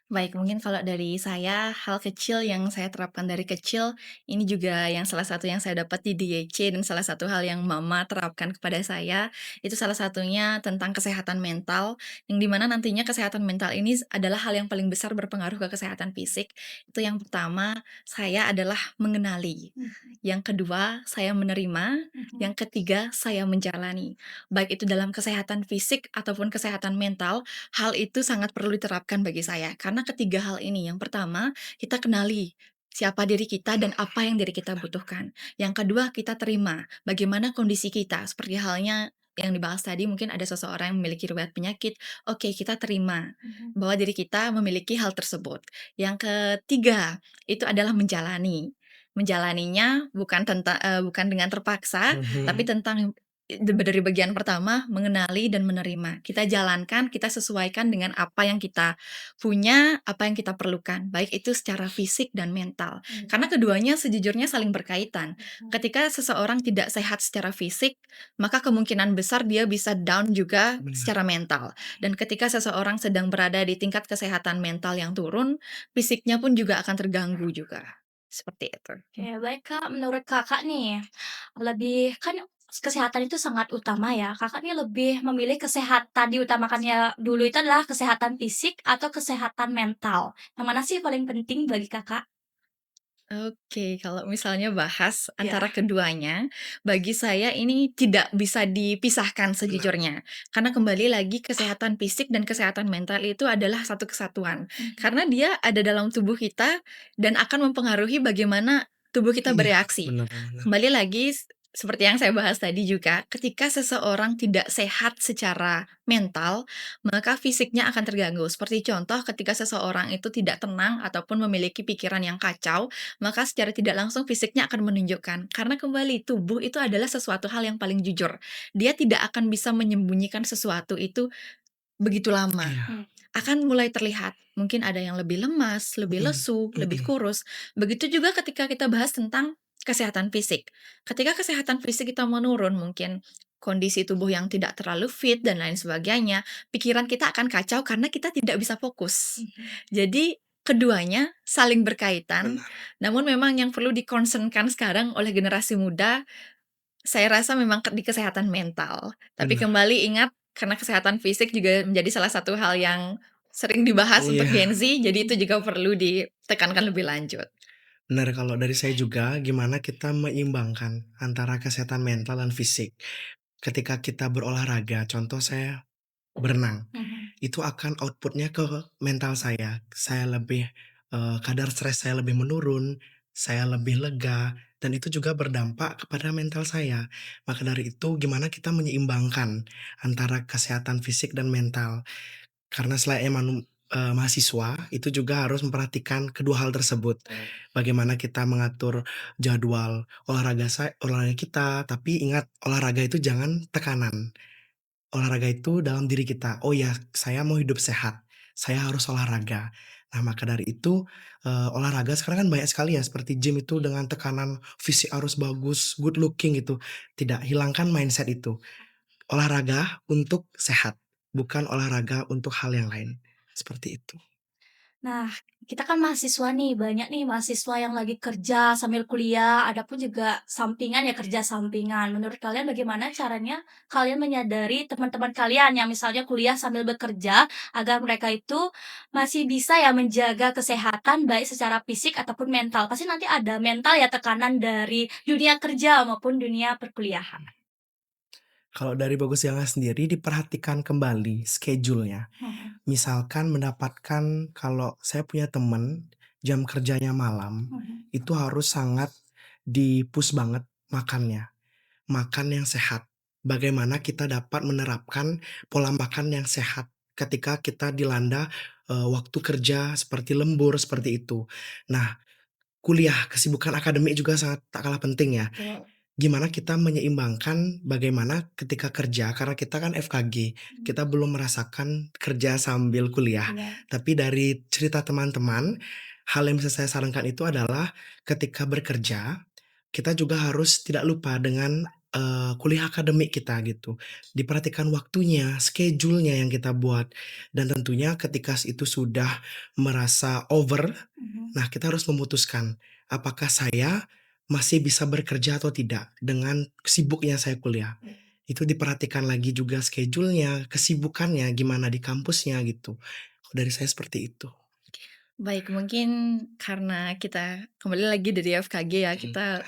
Baik, mungkin kalau dari saya, hal kecil yang saya terapkan dari kecil, ini juga yang salah satu yang saya dapat di DYC dan salah satu hal yang mama terapkan kepada saya, itu salah satunya tentang kesehatan mental, yang dimana nantinya kesehatan mental ini adalah hal yang paling besar berpengaruh ke kesehatan fisik. Itu yang pertama, saya adalah mengenali. Yang kedua, saya menerima. Yang ketiga, saya menjalani. Baik itu dalam kesehatan fisik ataupun kesehatan mental, hal itu sangat perlu diterapkan bagi saya, karena ketiga hal ini, yang pertama, kita kenali siapa diri kita dan apa yang diri kita butuhkan. Yang kedua, kita terima bagaimana kondisi kita, seperti halnya yang dibahas tadi, mungkin ada seseorang yang memiliki riwayat penyakit, oke, kita terima bahwa diri kita memiliki hal tersebut. Yang ketiga, itu adalah menjalani. Menjalaninya bukan dengan terpaksa, tapi tentang dari bagian pertama, mengenali dan menerima. Kita jalankan, kita sesuaikan dengan apa yang kita punya, apa yang kita perlukan, baik itu secara fisik dan mental. Karena keduanya sejujurnya saling berkaitan. Ketika seseorang tidak sehat secara fisik, maka kemungkinan besar dia bisa down juga Benar. secara mental. Dan ketika seseorang sedang berada di tingkat kesehatan mental yang turun, fisiknya pun juga akan terganggu juga. Seperti itu. Oke, baik Kak. Menurut Kakak nih, lebih kan kesehatan itu sangat utama ya. Kakak nih lebih memilih kesehatan diutamakannya dulu itu adalah kesehatan fisik atau kesehatan mental? Yang mana sih paling penting bagi Kakak? Oke, kalau misalnya bahas Iya. antara keduanya, bagi saya ini tidak bisa dipisahkan Benar. sejujurnya. Karena kembali lagi kesehatan fisik dan kesehatan mental itu adalah satu kesatuan. Karena dia ada dalam tubuh kita dan akan mempengaruhi bagaimana tubuh kita Iya, bereaksi. benar benar. Kembali lagi seperti yang saya bahas tadi juga, ketika seseorang tidak sehat secara mental, maka fisiknya akan terganggu. Seperti contoh ketika seseorang itu tidak tenang ataupun memiliki pikiran yang kacau, maka secara tidak langsung fisiknya akan menunjukkan. Karena kembali tubuh itu adalah sesuatu hal yang paling jujur. Dia tidak akan bisa menyembunyikan sesuatu itu begitu lama. Iya. Akan mulai terlihat. Mungkin ada yang lebih lemas, lebih Mhm, lesu, lebih mhm. kurus. Begitu juga ketika kita bahas tentang kesehatan fisik. Ketika kesehatan fisik kita menurun, mungkin kondisi tubuh yang tidak terlalu fit dan lain sebagainya, pikiran kita akan kacau karena kita tidak bisa fokus. Jadi keduanya saling berkaitan, Benar. namun memang yang perlu di-concern-kan sekarang oleh generasi muda, saya rasa memang di kesehatan mental. Tapi Benar. kembali ingat, karena kesehatan fisik juga menjadi salah satu hal yang sering dibahas untuk Iya. Gen Z, jadi itu juga perlu ditekankan lebih lanjut. Benar, kalau dari saya juga gimana kita menyeimbangkan antara kesehatan mental dan fisik. Ketika kita berolahraga, contoh saya berenang, itu akan outputnya ke mental saya. Saya lebih, kadar stres saya lebih menurun, saya lebih lega, dan itu juga berdampak kepada mental saya. Maka dari itu gimana kita menyeimbangkan antara kesehatan fisik dan mental. Karena selain mahasiswa, itu juga harus memperhatikan kedua hal tersebut. Bagaimana kita mengatur jadwal olahraga kita, tapi ingat olahraga itu jangan tekanan. Olahraga itu dalam diri kita, "Oh ya, saya mau hidup sehat, saya harus olahraga." Nah, maka dari itu, olahraga sekarang kan banyak sekali ya, seperti gym itu dengan tekanan fisik harus bagus, good looking gitu. Tidak, hilangkan mindset itu. Olahraga untuk sehat, bukan olahraga untuk hal yang lain, seperti itu. Nah, kita kan mahasiswa nih, banyak nih mahasiswa yang lagi kerja sambil kuliah, ada pun juga sampingan ya kerja sampingan. Menurut kalian bagaimana caranya kalian menyadari teman-teman kalian yang misalnya kuliah sambil bekerja agar mereka itu masih bisa ya menjaga kesehatan baik secara fisik ataupun mental. Pasti nanti ada mental ya tekanan dari dunia kerja maupun dunia perkuliahan. Kalau dari Bagus Yanga sendiri diperhatikan kembali schedule-nya. Misalkan mendapatkan kalau saya punya temen, jam kerjanya malam, itu harus sangat di-push banget makannya. Makan yang sehat, bagaimana kita dapat menerapkan pola makan yang sehat ketika kita dilanda, waktu kerja seperti lembur, seperti itu. Nah, kuliah, kesibukan akademik juga sangat tak kalah penting ya. Betul. Gimana kita menyeimbangkan bagaimana ketika kerja, karena kita kan FKG, kita belum merasakan kerja sambil kuliah. Iya. Tapi dari cerita teman-teman, hal yang bisa saya sarankan itu adalah ketika bekerja, kita juga harus tidak lupa dengan, kuliah akademik kita gitu. Diperhatikan waktunya, schedule-nya yang kita buat, dan tentunya ketika itu sudah merasa over, nah kita harus memutuskan, apakah saya masih bisa bekerja atau tidak dengan sibuknya saya kuliah. Itu diperhatikan lagi juga schedule-nya, kesibukannya, gimana di kampusnya gitu. Dari saya seperti itu. Baik, mungkin karena kita kembali lagi dari FKG ya, kita,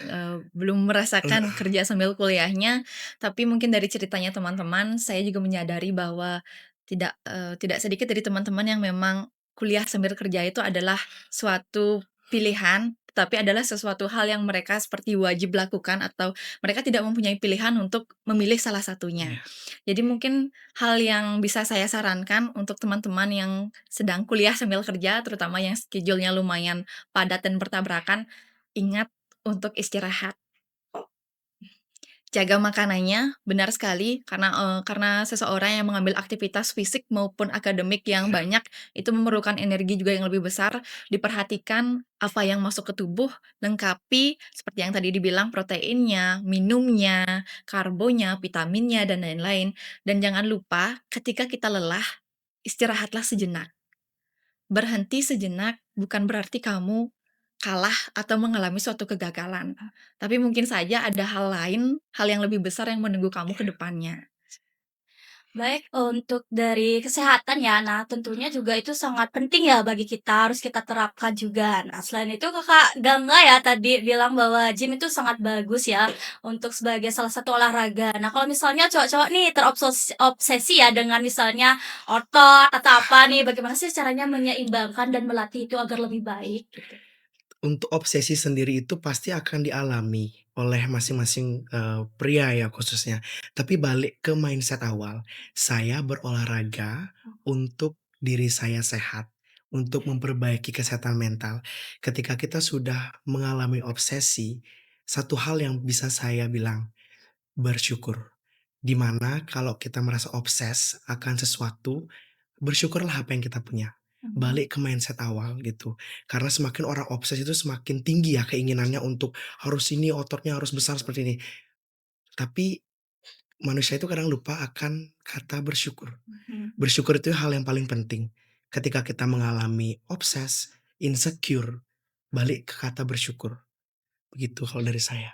belum merasakan kerja sambil kuliahnya, tapi mungkin dari ceritanya teman-teman, saya juga menyadari bahwa tidak sedikit dari teman-teman yang memang kuliah sambil kerja itu adalah suatu pilihan, tapi adalah sesuatu hal yang mereka seperti wajib lakukan atau mereka tidak mempunyai pilihan untuk memilih salah satunya. Iya. Jadi mungkin hal yang bisa saya sarankan untuk teman-teman yang sedang kuliah sambil kerja, terutama yang schedule-nya lumayan padat dan bertabrakan, ingat untuk istirahat. Jaga makanannya, benar sekali, karena seseorang yang mengambil aktivitas fisik maupun akademik yang banyak, itu memerlukan energi juga yang lebih besar. Diperhatikan apa yang masuk ke tubuh, lengkapi seperti yang tadi dibilang proteinnya, minumnya, karbonya, vitaminnya, dan lain-lain. Dan jangan lupa ketika kita lelah, istirahatlah sejenak. Berhenti sejenak bukan berarti kamu kalah atau mengalami suatu kegagalan, tapi mungkin saja ada hal lain, hal yang lebih besar yang menunggu kamu ke depannya. Baik, untuk dari kesehatan ya, nah tentunya juga itu sangat penting ya bagi kita, harus kita terapkan juga. Nah selain itu Kakak Gangga ya tadi bilang bahwa gym itu sangat bagus ya untuk sebagai salah satu olahraga. Nah kalau misalnya cowok-cowok nih obsesi ya dengan misalnya otot atau apa nih, bagaimana sih caranya menyeimbangkan dan melatih itu agar lebih baik gitu? Untuk obsesi sendiri itu pasti akan dialami oleh masing-masing, pria ya khususnya. Tapi balik ke mindset awal, saya berolahraga untuk diri saya sehat, untuk memperbaiki kesehatan mental. Ketika kita sudah mengalami obsesi, satu hal yang bisa saya bilang, bersyukur. Di mana kalau kita merasa obses akan sesuatu, bersyukurlah apa yang kita punya. Balik ke mindset awal gitu. Karena semakin orang obses itu semakin tinggi ya keinginannya untuk harus ini, ototnya harus besar seperti ini. Tapi manusia itu kadang lupa akan kata bersyukur. Mhm. Bersyukur itu hal yang paling penting. Ketika kita mengalami obses, insecure, balik ke kata bersyukur. Begitu kalau dari saya.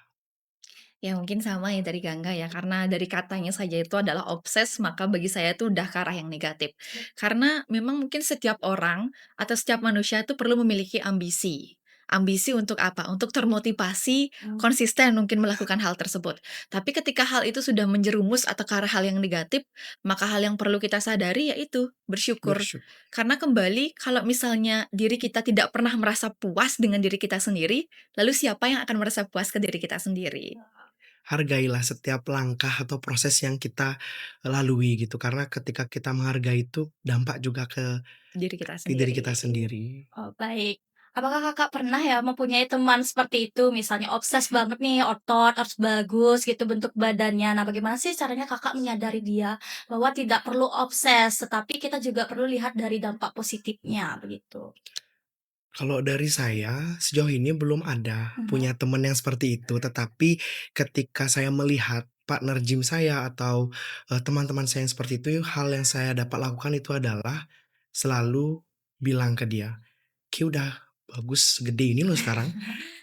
Ya mungkin sama ya dari Gangga ya, karena dari katanya saja itu adalah obses, maka bagi saya itu udah ke arah yang negatif. Karena memang mungkin setiap orang atau setiap manusia itu perlu memiliki ambisi. Ambisi untuk apa? Untuk termotivasi, konsisten mungkin melakukan hal tersebut. Tapi ketika hal itu sudah menjerumus atau ke arah hal yang negatif, maka hal yang perlu kita sadari yaitu bersyukur. Bersyukur. Karena kembali kalau misalnya diri kita tidak pernah merasa puas dengan diri kita sendiri, lalu siapa yang akan merasa puas ke diri kita sendiri? Hargailah setiap langkah atau proses yang kita lalui gitu, karena ketika kita menghargai itu dampak juga ke Diri kita diri sendiri. kita sendiri. Oh, baik. Apakah Kakak pernah ya mempunyai teman seperti itu, misalnya obses banget nih otot harus bagus gitu bentuk badannya. Nah, bagaimana sih caranya Kakak menyadari dia bahwa tidak perlu obses, tetapi kita juga perlu lihat dari dampak positifnya begitu? Kalau dari saya, sejauh ini belum ada Mhm. punya teman yang seperti itu, tetapi ketika saya melihat partner gym saya atau, teman-teman saya yang seperti itu, hal yang saya dapat lakukan itu adalah selalu bilang ke dia, "Ki udah bagus segede ini loh sekarang,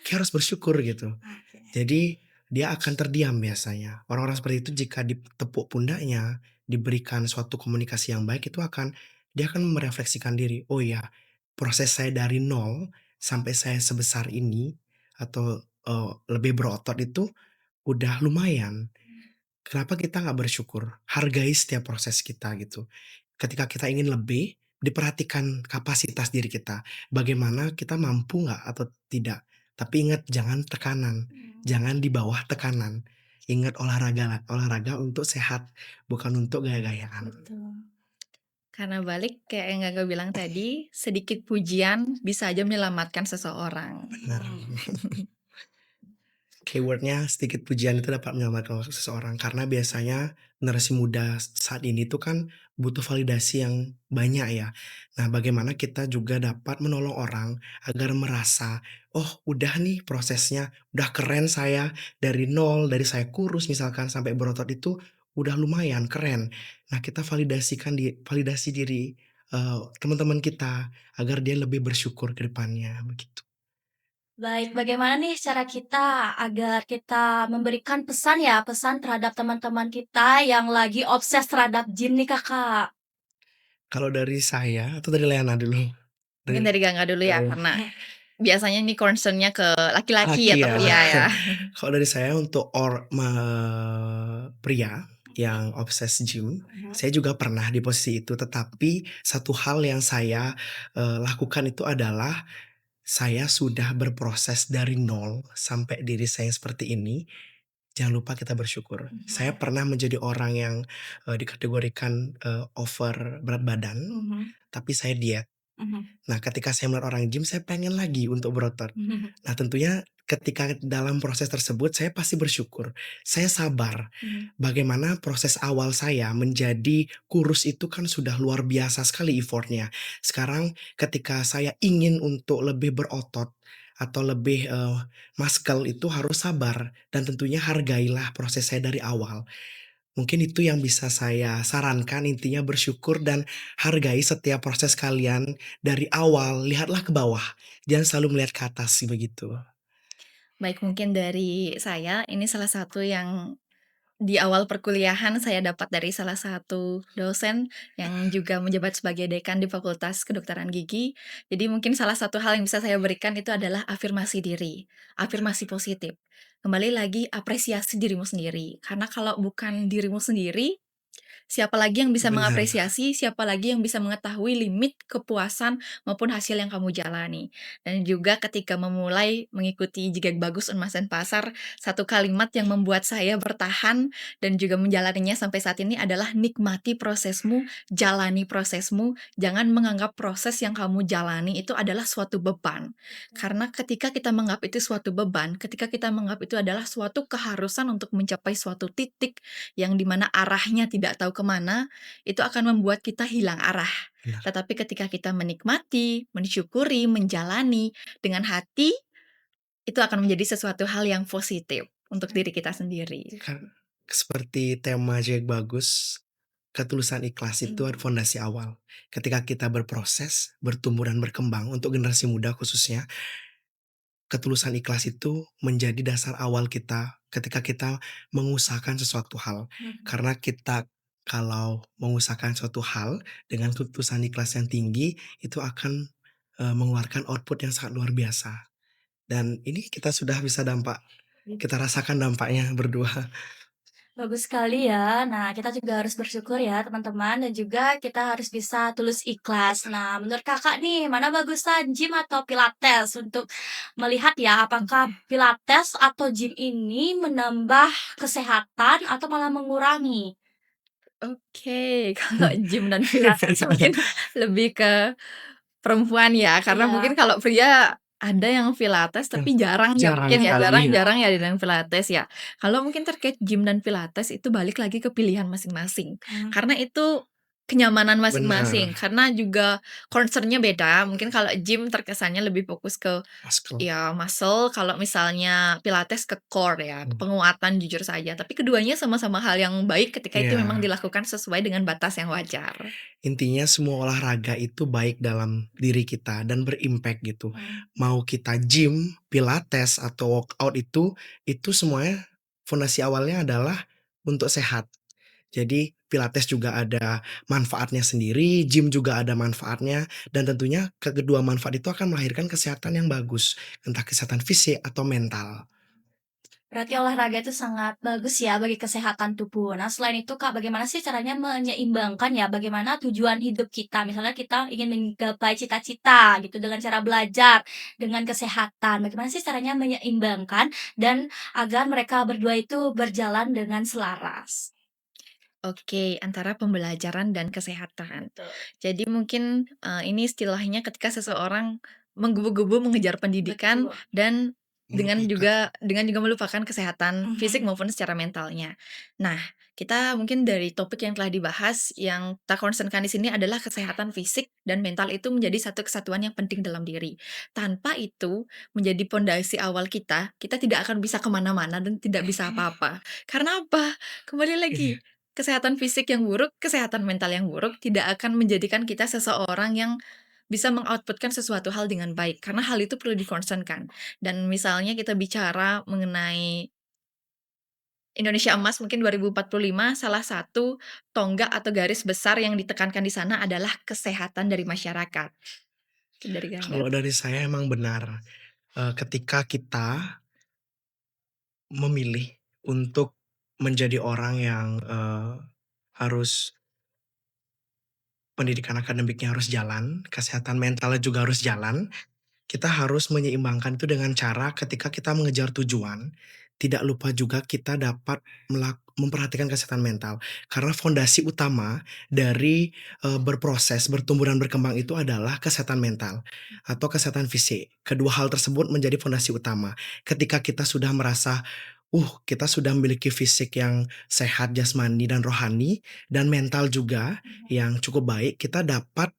Ki harus bersyukur," gitu. Oke. Jadi dia akan terdiam biasanya. Orang-orang seperti itu jika ditepuk pundaknya, diberikan suatu komunikasi yang baik itu dia akan merefleksikan diri, "Oh ya, proses saya dari nol sampai saya sebesar ini atau, lebih berotot itu udah lumayan. Kenapa kita nggak bersyukur? Hargai setiap proses kita," gitu. Ketika kita ingin lebih, diperhatikan kapasitas diri kita. Bagaimana kita mampu nggak atau tidak. Tapi ingat jangan tekanan, jangan di bawah tekanan. Ingat olahraga untuk sehat, bukan untuk gaya-gayaan. Betul. Karena balik kayak yang Kakak bilang tadi, sedikit pujian bisa aja menyelamatkan seseorang. Benar. Keywordnya sedikit pujian itu dapat menyelamatkan seseorang, karena biasanya generasi muda saat ini tuh kan butuh validasi yang banyak ya. Nah, bagaimana kita juga dapat menolong orang agar merasa, oh udah nih prosesnya, udah keren saya dari nol, dari saya kurus misalkan sampai berotot itu udah lumayan keren. Nah, kita validasi diri teman-teman kita agar dia lebih bersyukur ke depannya begitu. Baik, bagaimana nih cara kita agar kita memberikan pesan terhadap teman-teman kita yang lagi obses terhadap gym nih Kakak? Kalau dari saya atau dari Leana dulu? Mungkin Dari dari Kakak dulu ya, karena biasanya ini concern-nya ke laki-laki laki atau ya. pria ya. Kalau dari saya untuk pria yang obses gym, saya juga pernah di posisi itu. Tetapi satu hal yang saya lakukan itu adalah saya sudah berproses dari nol sampai diri saya seperti ini. Jangan lupa kita bersyukur. Saya pernah menjadi orang yang dikategorikan over berat badan, tapi saya diet. Nah, ketika saya melihat orang gym, saya pengen lagi untuk berotot. Nah, tentunya ketika dalam proses tersebut, saya pasti bersyukur. Saya sabar. Bagaimana proses awal saya menjadi kurus itu kan sudah luar biasa sekali effortnya. Sekarang ketika saya ingin untuk lebih berotot atau lebih muscle itu harus sabar. Dan tentunya hargailah proses saya dari awal. Mungkin itu yang bisa saya sarankan, intinya bersyukur dan hargai setiap proses kalian dari awal, lihatlah ke bawah, jangan selalu melihat ke atas sih begitu. Baik, mungkin dari saya, ini salah satu yang di awal perkuliahan saya dapat dari salah satu dosen yang juga menjabat sebagai dekan di Fakultas Kedokteran Gigi. Jadi mungkin salah satu hal yang bisa saya berikan itu adalah afirmasi diri, afirmasi positif. Kembali lagi apresiasi dirimu sendiri. Karena kalau bukan dirimu sendiri, siapa lagi yang bisa Benar. mengapresiasi, siapa lagi yang bisa mengetahui limit kepuasan maupun hasil yang kamu jalani. Dan juga ketika memulai mengikuti Jigak Bagus Unmas dan Pasar, satu kalimat yang membuat saya bertahan dan juga menjalaninya sampai saat ini adalah nikmati prosesmu, jalani prosesmu, jangan menganggap proses yang kamu jalani itu adalah suatu beban. Karena ketika kita menganggap itu suatu beban, ketika kita menganggap itu adalah suatu keharusan untuk mencapai suatu titik yang dimana arahnya tidak tahu kemana, itu akan membuat kita hilang arah. Benar. Tetapi ketika kita menikmati, mensyukuri, menjalani dengan hati, itu akan menjadi sesuatu hal yang positif untuk diri kita sendiri. Kan seperti tema Jack Bagus, ketulusan ikhlas itu ada fondasi awal. Ketika kita berproses, bertumbuh dan berkembang untuk generasi muda khususnya, ketulusan ikhlas itu menjadi dasar awal kita ketika kita mengusahakan sesuatu hal. Karena kita kalau mengusahakan suatu hal dengan ketulusan ikhlas yang tinggi, itu akan mengeluarkan output yang sangat luar biasa. Dan ini kita sudah bisa kita rasakan dampaknya berdua. Bagus sekali ya. Nah, kita juga harus bersyukur ya teman-teman dan juga kita harus bisa tulus ikhlas. Nah, menurut Kakak nih, mana bagusan gym atau pilates untuk melihat ya apakah pilates atau gym ini menambah kesehatan atau malah mengurangi? Oke, kalau gym dan pilates mungkin lebih ke perempuan ya, karena Iya. mungkin kalau pria ada yang pilates tapi jarang ya Jarang mungkin ya, sekali. jarang-jarang ya ada yang pilates ya. Kalau mungkin terkait gym dan pilates itu balik lagi ke pilihan masing-masing. Karena itu kenyamanan masing-masing, Benar. karena juga concern-nya beda. Mungkin kalau gym terkesannya lebih fokus ke Muscle. ya muscle, kalau misalnya pilates ke core ya, ke penguatan jujur saja. Tapi keduanya sama-sama hal yang baik ketika itu Iya. memang dilakukan sesuai dengan batas yang wajar. Intinya semua olahraga itu baik dalam diri kita dan berimpact gitu. Mau kita gym, pilates atau workout itu semuanya fondasi awalnya adalah untuk sehat. Jadi pilates juga ada manfaatnya sendiri, gym juga ada manfaatnya, dan tentunya kedua manfaat itu akan melahirkan kesehatan yang bagus, entah kesehatan fisik atau mental. Berarti olahraga itu sangat bagus ya bagi kesehatan tubuh. Nah, selain itu Kak, bagaimana sih caranya menyeimbangkan ya, bagaimana tujuan hidup kita? Misalnya kita ingin menggapai cita-cita gitu dengan cara belajar, dengan kesehatan. Bagaimana sih caranya menyeimbangkan dan agar mereka berdua itu berjalan dengan selaras? Oke, antara pembelajaran dan kesehatan. Betul. Jadi mungkin, ini istilahnya ketika seseorang menggebu-gebu mengejar pendidikan Betul. dan Melupakan. dengan juga melupakan kesehatan fisik Mhm. maupun secara mentalnya. Nah, kita mungkin dari topik yang telah dibahas, yang kita concern-kan di sini adalah kesehatan fisik dan mental itu menjadi satu kesatuan yang penting dalam diri. Tanpa itu menjadi pondasi awal kita tidak akan bisa kemana mana dan tidak bisa apa-apa. Karena apa? Kembali lagi, Iya. kesehatan fisik yang buruk, kesehatan mental yang buruk tidak akan menjadikan kita seseorang yang bisa mengoutputkan sesuatu hal dengan baik, karena hal itu perlu di-concern-kan. Dan misalnya kita bicara mengenai Indonesia Emas mungkin 2045, salah satu tonggak atau garis besar yang ditekankan di sana adalah kesehatan dari masyarakat. Itu dari Kakak. Kalau dari saya emang benar, ketika kita memilih untuk menjadi orang yang, harus pendidikan akademiknya harus jalan, kesehatan mentalnya juga harus jalan. Kita harus menyeimbangkan itu dengan cara ketika kita mengejar tujuan, tidak lupa juga kita dapat memperhatikan kesehatan mental. Karena fondasi utama dari, berproses, bertumbuh dan berkembang itu adalah kesehatan mental atau kesehatan fisik. Kedua hal tersebut menjadi fondasi utama. Ketika kita sudah merasa, kita sudah memiliki fisik yang sehat jasmani dan rohani dan mental juga yang cukup baik, kita dapat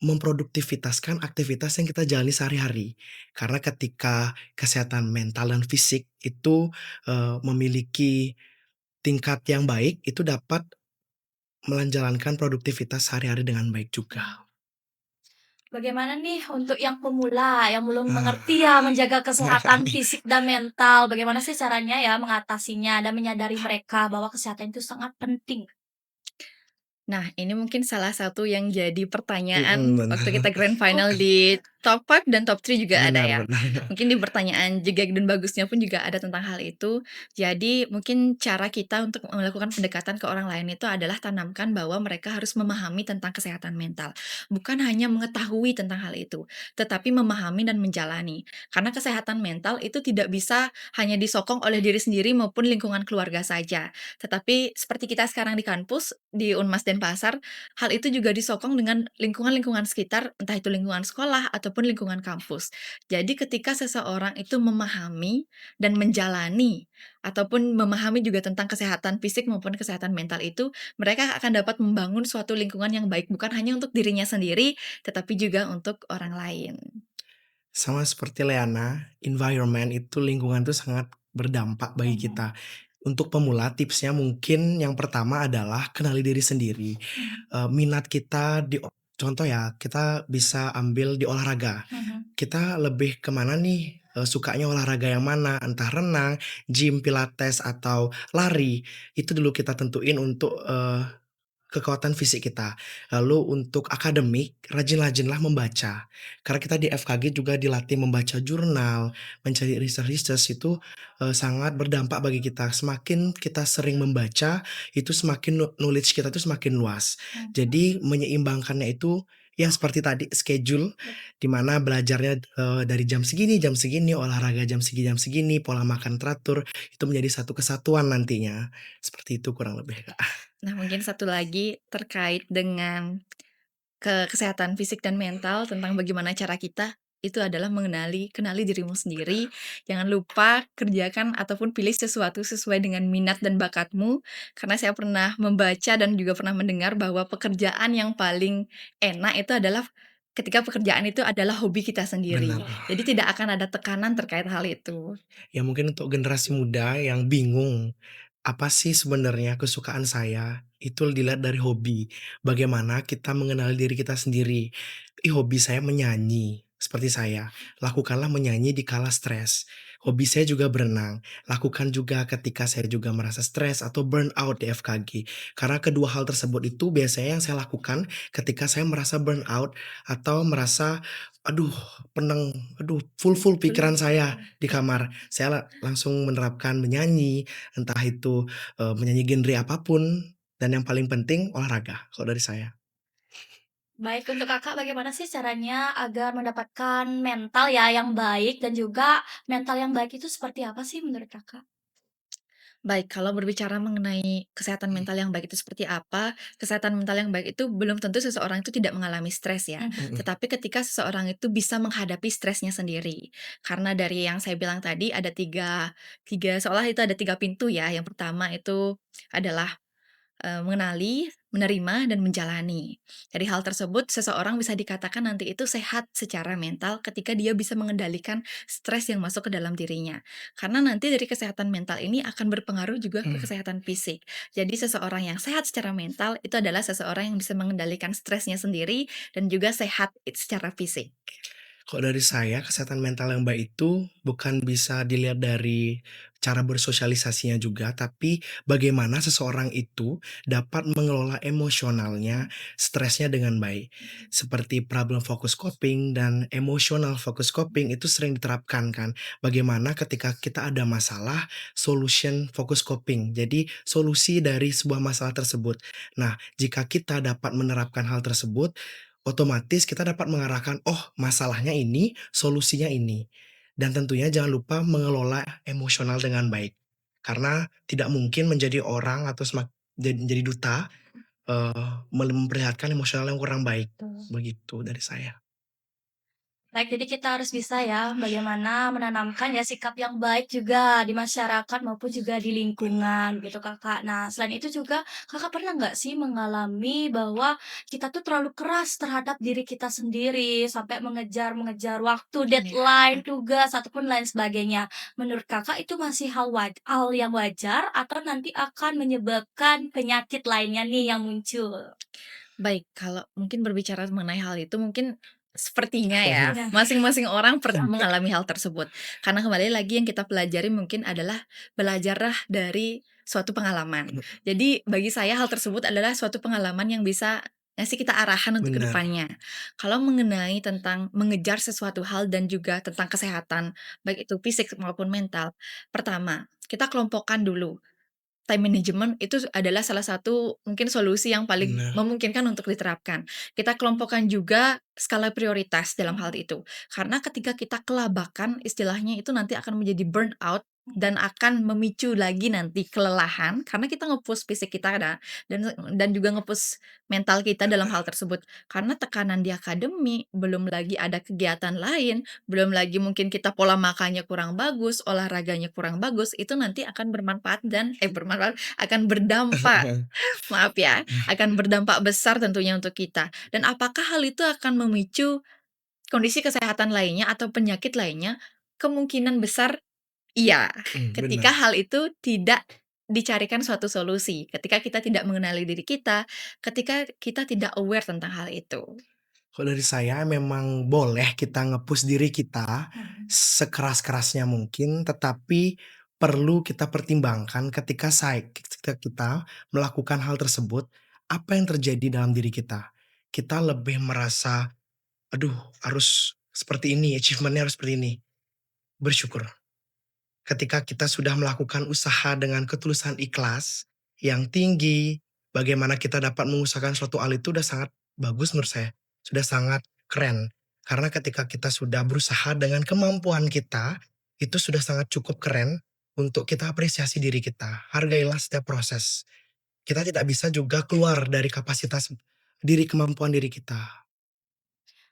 memproduktivitaskan aktivitas yang kita jalani sehari-hari. Karena ketika kesehatan mental dan fisik itu, memiliki tingkat yang baik, itu dapat menjalankan produktivitas sehari-hari dengan baik juga. Bagaimana nih untuk yang pemula, yang belum Ah, mengerti ya menjaga kesehatan Makanya. fisik dan mental, bagaimana sih caranya ya mengatasinya dan menyadari mereka bahwa kesehatan itu sangat penting? Nah, ini mungkin salah satu yang jadi pertanyaan waktu Benar. kita grand final di top 5 dan top 3 juga ada Benar ya. benar. Mungkin di pertanyaan jegak dan bagusnya pun juga ada tentang hal itu. Jadi mungkin cara kita untuk melakukan pendekatan ke orang lain itu adalah tanamkan bahwa mereka harus memahami tentang kesehatan mental. Bukan hanya mengetahui tentang hal itu, tetapi memahami dan menjalani. Karena kesehatan mental itu tidak bisa hanya disokong oleh diri sendiri maupun lingkungan keluarga saja. Tetapi seperti kita sekarang di kampus, di Unmas Denpasar, hal itu juga disokong dengan lingkungan-lingkungan sekitar, entah itu lingkungan sekolah ataupun lingkungan kampus. Jadi ketika seseorang itu memahami dan menjalani, ataupun memahami juga tentang kesehatan fisik maupun kesehatan mental itu, mereka akan dapat membangun suatu lingkungan yang baik, bukan hanya untuk dirinya sendiri, tetapi juga untuk orang lain. Sama seperti Leana, environment itu lingkungan itu sangat berdampak bagi Mhm, kita. Untuk pemula tipsnya mungkin yang pertama adalah kenali diri sendiri. mhm, Minat kita contoh ya, kita bisa ambil di olahraga. mhm. Kita lebih kemana nih, sukanya olahraga yang mana, entah renang, gym, pilates, atau lari. Itu dulu kita tentuin untuk, kekuatan fisik kita. Lalu untuk akademik, rajin-rajinlah membaca. Karena kita di FKG juga dilatih membaca jurnal, mencari research-research itu, sangat berdampak bagi kita. Semakin kita sering membaca, itu semakin knowledge kita itu semakin luas. Mhm. Jadi menyeimbangkannya itu yang seperti tadi schedule, di mana belajarnya, dari jam segini, olahraga jam segini, pola makan teratur, itu menjadi satu kesatuan nantinya. Seperti itu kurang lebih, Kak. Nah, mungkin satu lagi terkait dengan kesehatan fisik dan mental tentang bagaimana cara kita, itu adalah kenali dirimu sendiri, jangan lupa kerjakan ataupun pilih sesuatu sesuai dengan minat dan bakatmu, karena saya pernah membaca dan juga pernah mendengar bahwa pekerjaan yang paling enak itu adalah ketika pekerjaan itu adalah hobi kita sendiri. Benar. Jadi tidak akan ada tekanan terkait hal itu. Ya mungkin untuk generasi muda yang bingung, apa sih sebenarnya kesukaan saya, itu dilihat dari hobi. Bagaimana kita mengenali diri kita sendiri. Hobi saya menyanyi, seperti saya. Lakukanlah menyanyi di kala stres. Hobi saya juga berenang, lakukan juga ketika saya juga merasa stres atau burnout di FKG. Karena kedua hal tersebut itu biasanya yang saya lakukan ketika saya merasa burnout atau merasa, aduh peneng, aduh full pikiran saya di kamar. Saya langsung menerapkan menyanyi, entah itu, menyanyi genre apapun dan yang paling penting olahraga kalau dari saya. Baik, untuk Kakak bagaimana sih caranya agar mendapatkan mental ya yang baik dan juga mental yang baik itu seperti apa sih menurut Kakak? Baik, kalau berbicara mengenai kesehatan mental yang baik itu seperti apa, kesehatan mental yang baik itu belum tentu seseorang itu tidak mengalami stres ya. Mhm. Mhm, Tetapi ketika seseorang itu bisa menghadapi stresnya sendiri. Karena dari yang saya bilang tadi ada tiga, tiga seolah itu ada tiga pintu ya. Yang pertama itu adalah mengenali, menerima, dan menjalani. Dari hal tersebut, seseorang bisa dikatakan nanti itu sehat secara mental ketika dia bisa mengendalikan stres yang masuk ke dalam dirinya. Karena nanti dari kesehatan mental ini akan berpengaruh juga ke mhm. kesehatan fisik. Jadi seseorang yang sehat secara mental itu adalah seseorang yang bisa mengendalikan stresnya sendiri dan juga sehat secara fisik. Kalau dari saya, kesehatan mental yang baik itu bukan bisa dilihat dari cara bersosialisasinya juga, tapi bagaimana seseorang itu dapat mengelola emosionalnya, stresnya dengan baik. Seperti problem focus coping dan emotional focus coping itu sering diterapkan kan. Bagaimana ketika kita ada masalah, solution focus coping. Jadi solusi dari sebuah masalah tersebut. Nah, jika kita dapat menerapkan hal tersebut, otomatis kita dapat mengarahkan, "Oh, masalahnya ini, solusinya ini." Dan tentunya jangan lupa mengelola emosional dengan baik. Karena tidak mungkin menjadi orang atau menjadi duta, memperlihatkan emosional yang kurang baik. Betul. Begitu dari saya. Baik, jadi kita harus bisa ya bagaimana menanamkan ya sikap yang baik juga di masyarakat maupun juga di lingkungan gitu Kakak. Nah, selain itu juga Kakak pernah nggak sih mengalami bahwa kita tuh terlalu keras terhadap diri kita sendiri sampai mengejar-mengejar waktu, Iya. deadline, tugas ataupun lain sebagainya. Menurut Kakak itu masih hal yang wajar atau nanti akan menyebabkan penyakit lainnya nih yang muncul? Baik, kalau mungkin berbicara mengenai hal itu mungkin sepertinya ya, Ya. masing-masing orang pernah mengalami hal tersebut. Karena kembali lagi yang kita pelajari mungkin adalah belajarlah dari suatu pengalaman. Jadi bagi saya hal tersebut adalah suatu pengalaman yang bisa ngasih kita arahan untuk ke Benar, depannya. Kalau mengenai tentang mengejar sesuatu hal dan juga tentang kesehatan, baik itu fisik maupun mental, pertama, kita kelompokkan dulu. Time management itu adalah salah satu mungkin solusi yang paling benar. memungkinkan untuk diterapkan. Kita kelompokkan juga skala prioritas dalam hal itu. Karena ketika kita kelabakan, istilahnya itu nanti akan menjadi burnout dan akan memicu lagi nanti kelelahan karena kita nge-push fisik kita dan juga nge-push mental kita dalam hal tersebut. Karena tekanan di akademi, belum lagi ada kegiatan lain, belum lagi mungkin kita pola makannya kurang bagus, olahraganya kurang bagus, itu nanti akan bermanfaat bermanfaat, akan berdampak, maaf ya, akan berdampak besar tentunya untuk kita. Dan apakah hal itu akan memicu kondisi kesehatan lainnya atau penyakit lainnya? Kemungkinan besar iya, ketika Benar. hal itu tidak dicarikan suatu solusi, ketika kita tidak mengenali diri kita, ketika kita tidak aware tentang hal itu. Kalau dari saya memang boleh kita nge-push diri kita Mhm. sekeras-kerasnya mungkin, tetapi perlu kita pertimbangkan ketika kita melakukan hal tersebut, apa yang terjadi dalam diri kita. Kita lebih merasa, "Aduh, harus seperti ini, achievement-nya harus seperti ini." Bersyukur. Ketika kita sudah melakukan usaha dengan ketulusan ikhlas yang tinggi, bagaimana kita dapat mengusahakan suatu hal itu udah sangat bagus menurut saya, sudah sangat keren. Karena ketika kita sudah berusaha dengan kemampuan kita, itu sudah sangat cukup keren untuk kita apresiasi diri kita. Hargailah setiap proses. Kita tidak bisa juga keluar dari kapasitas kemampuan diri kita.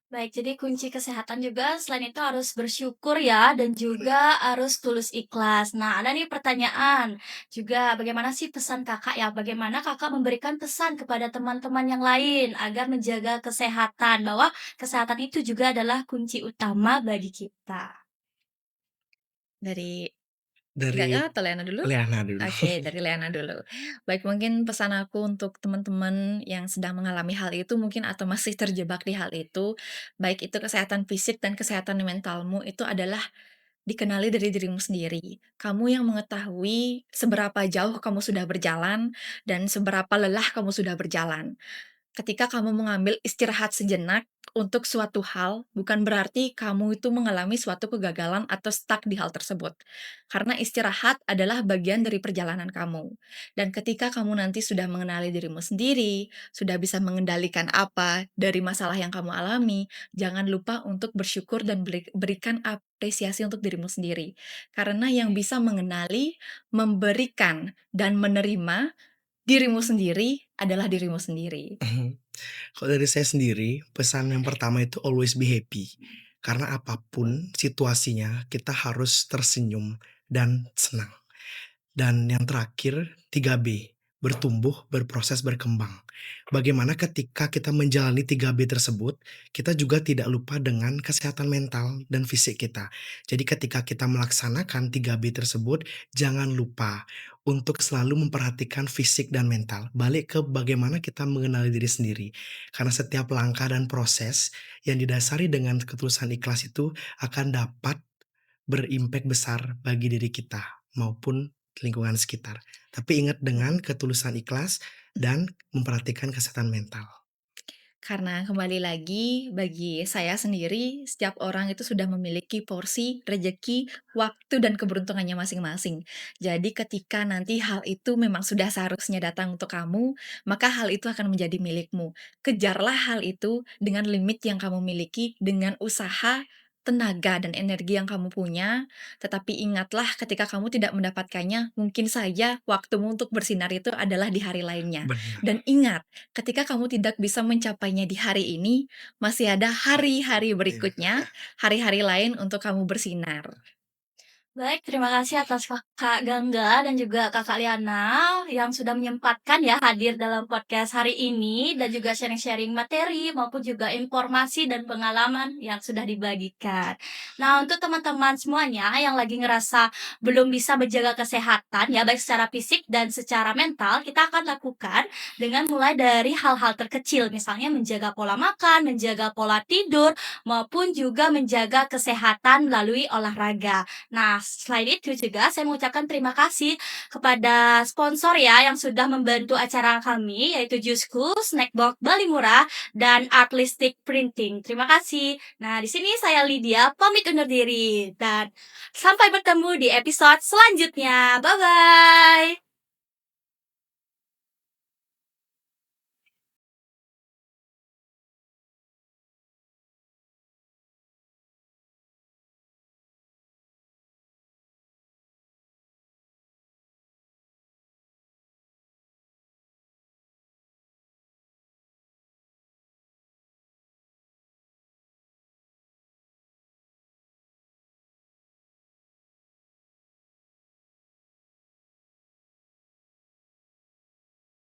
Baik, jadi kunci kesehatan juga selain itu harus bersyukur ya dan juga harus tulus ikhlas. Nah, ada nih pertanyaan juga bagaimana sih pesan Kakak ya? Bagaimana Kakak memberikan pesan kepada teman-teman yang lain agar menjaga kesehatan bahwa kesehatan itu juga adalah kunci utama bagi kita. Dari Dari Kakak atau Leana dulu? Liana dulu. Oke, dari Leana dulu. Baik, mungkin pesan aku untuk teman-teman yang sedang mengalami hal itu mungkin atau masih terjebak di hal itu, baik itu kesehatan fisik dan kesehatan mentalmu itu adalah dikenali dari dirimu sendiri. Kamu yang mengetahui seberapa jauh kamu sudah berjalan dan seberapa lelah kamu sudah berjalan. Ketika kamu mengambil istirahat sejenak untuk suatu hal, bukan berarti kamu itu mengalami suatu kegagalan atau stuck di hal tersebut. Karena istirahat adalah bagian dari perjalanan kamu. Dan ketika kamu nanti sudah mengenali dirimu sendiri, sudah bisa mengendalikan apa dari masalah yang kamu alami, jangan lupa untuk bersyukur dan berikan apresiasi untuk dirimu sendiri. Karena yang bisa mengenali, memberikan, dan menerima dirimu sendiri adalah dirimu sendiri. Kalau dari saya sendiri, pesan yang pertama itu always be happy. Karena apapun situasinya, kita harus tersenyum dan senang. Dan yang terakhir 3B, bertumbuh, berproses, berkembang. Bagaimana ketika kita menjalani 3B tersebut, kita juga tidak lupa dengan kesehatan mental dan fisik kita. Jadi ketika kita melaksanakan 3B tersebut, jangan lupa untuk selalu memperhatikan fisik dan mental. Balik ke bagaimana kita mengenali diri sendiri. Karena setiap langkah dan proses yang didasari dengan ketulusan ikhlas itu akan dapat berimpact besar bagi diri kita maupun lingkungan sekitar. Tapi ingat dengan ketulusan ikhlas dan memperhatikan kesehatan mental. Karena kembali lagi, bagi saya sendiri, setiap orang itu sudah memiliki porsi, rezeki, waktu, dan keberuntungannya masing-masing. Jadi ketika nanti hal itu memang sudah seharusnya datang untuk kamu, maka hal itu akan menjadi milikmu. Kejarlah hal itu dengan limit yang kamu miliki, dengan usaha, tenaga, dan energi yang kamu punya. Tetapi ingatlah ketika kamu tidak mendapatkannya, mungkin saja waktumu untuk bersinar itu adalah di hari lainnya. Benar. Dan ingat, ketika kamu tidak bisa mencapainya di hari ini, masih ada hari-hari Iya. berikutnya, hari-hari lain untuk kamu bersinar. Baik, terima kasih atas Kakak Gangga dan juga Kakak Liana yang sudah menyempatkan ya hadir dalam podcast hari ini dan juga sharing-sharing materi maupun juga informasi dan pengalaman yang sudah dibagikan. Nah, untuk teman-teman semuanya yang lagi ngerasa belum bisa menjaga kesehatan ya baik secara fisik dan secara mental, kita akan lakukan dengan mulai dari hal-hal terkecil, misalnya menjaga pola makan, menjaga pola tidur, maupun juga menjaga kesehatan melalui olahraga. Nah, selain itu juga saya mengucapkan terima kasih kepada sponsor ya yang sudah membantu acara kami yaitu Jusku, Snackbox Bali Murah, dan Artistic Printing. Terima kasih. Nah, di sini saya Lydia pamit undur diri dan sampai bertemu di episode selanjutnya. Bye bye.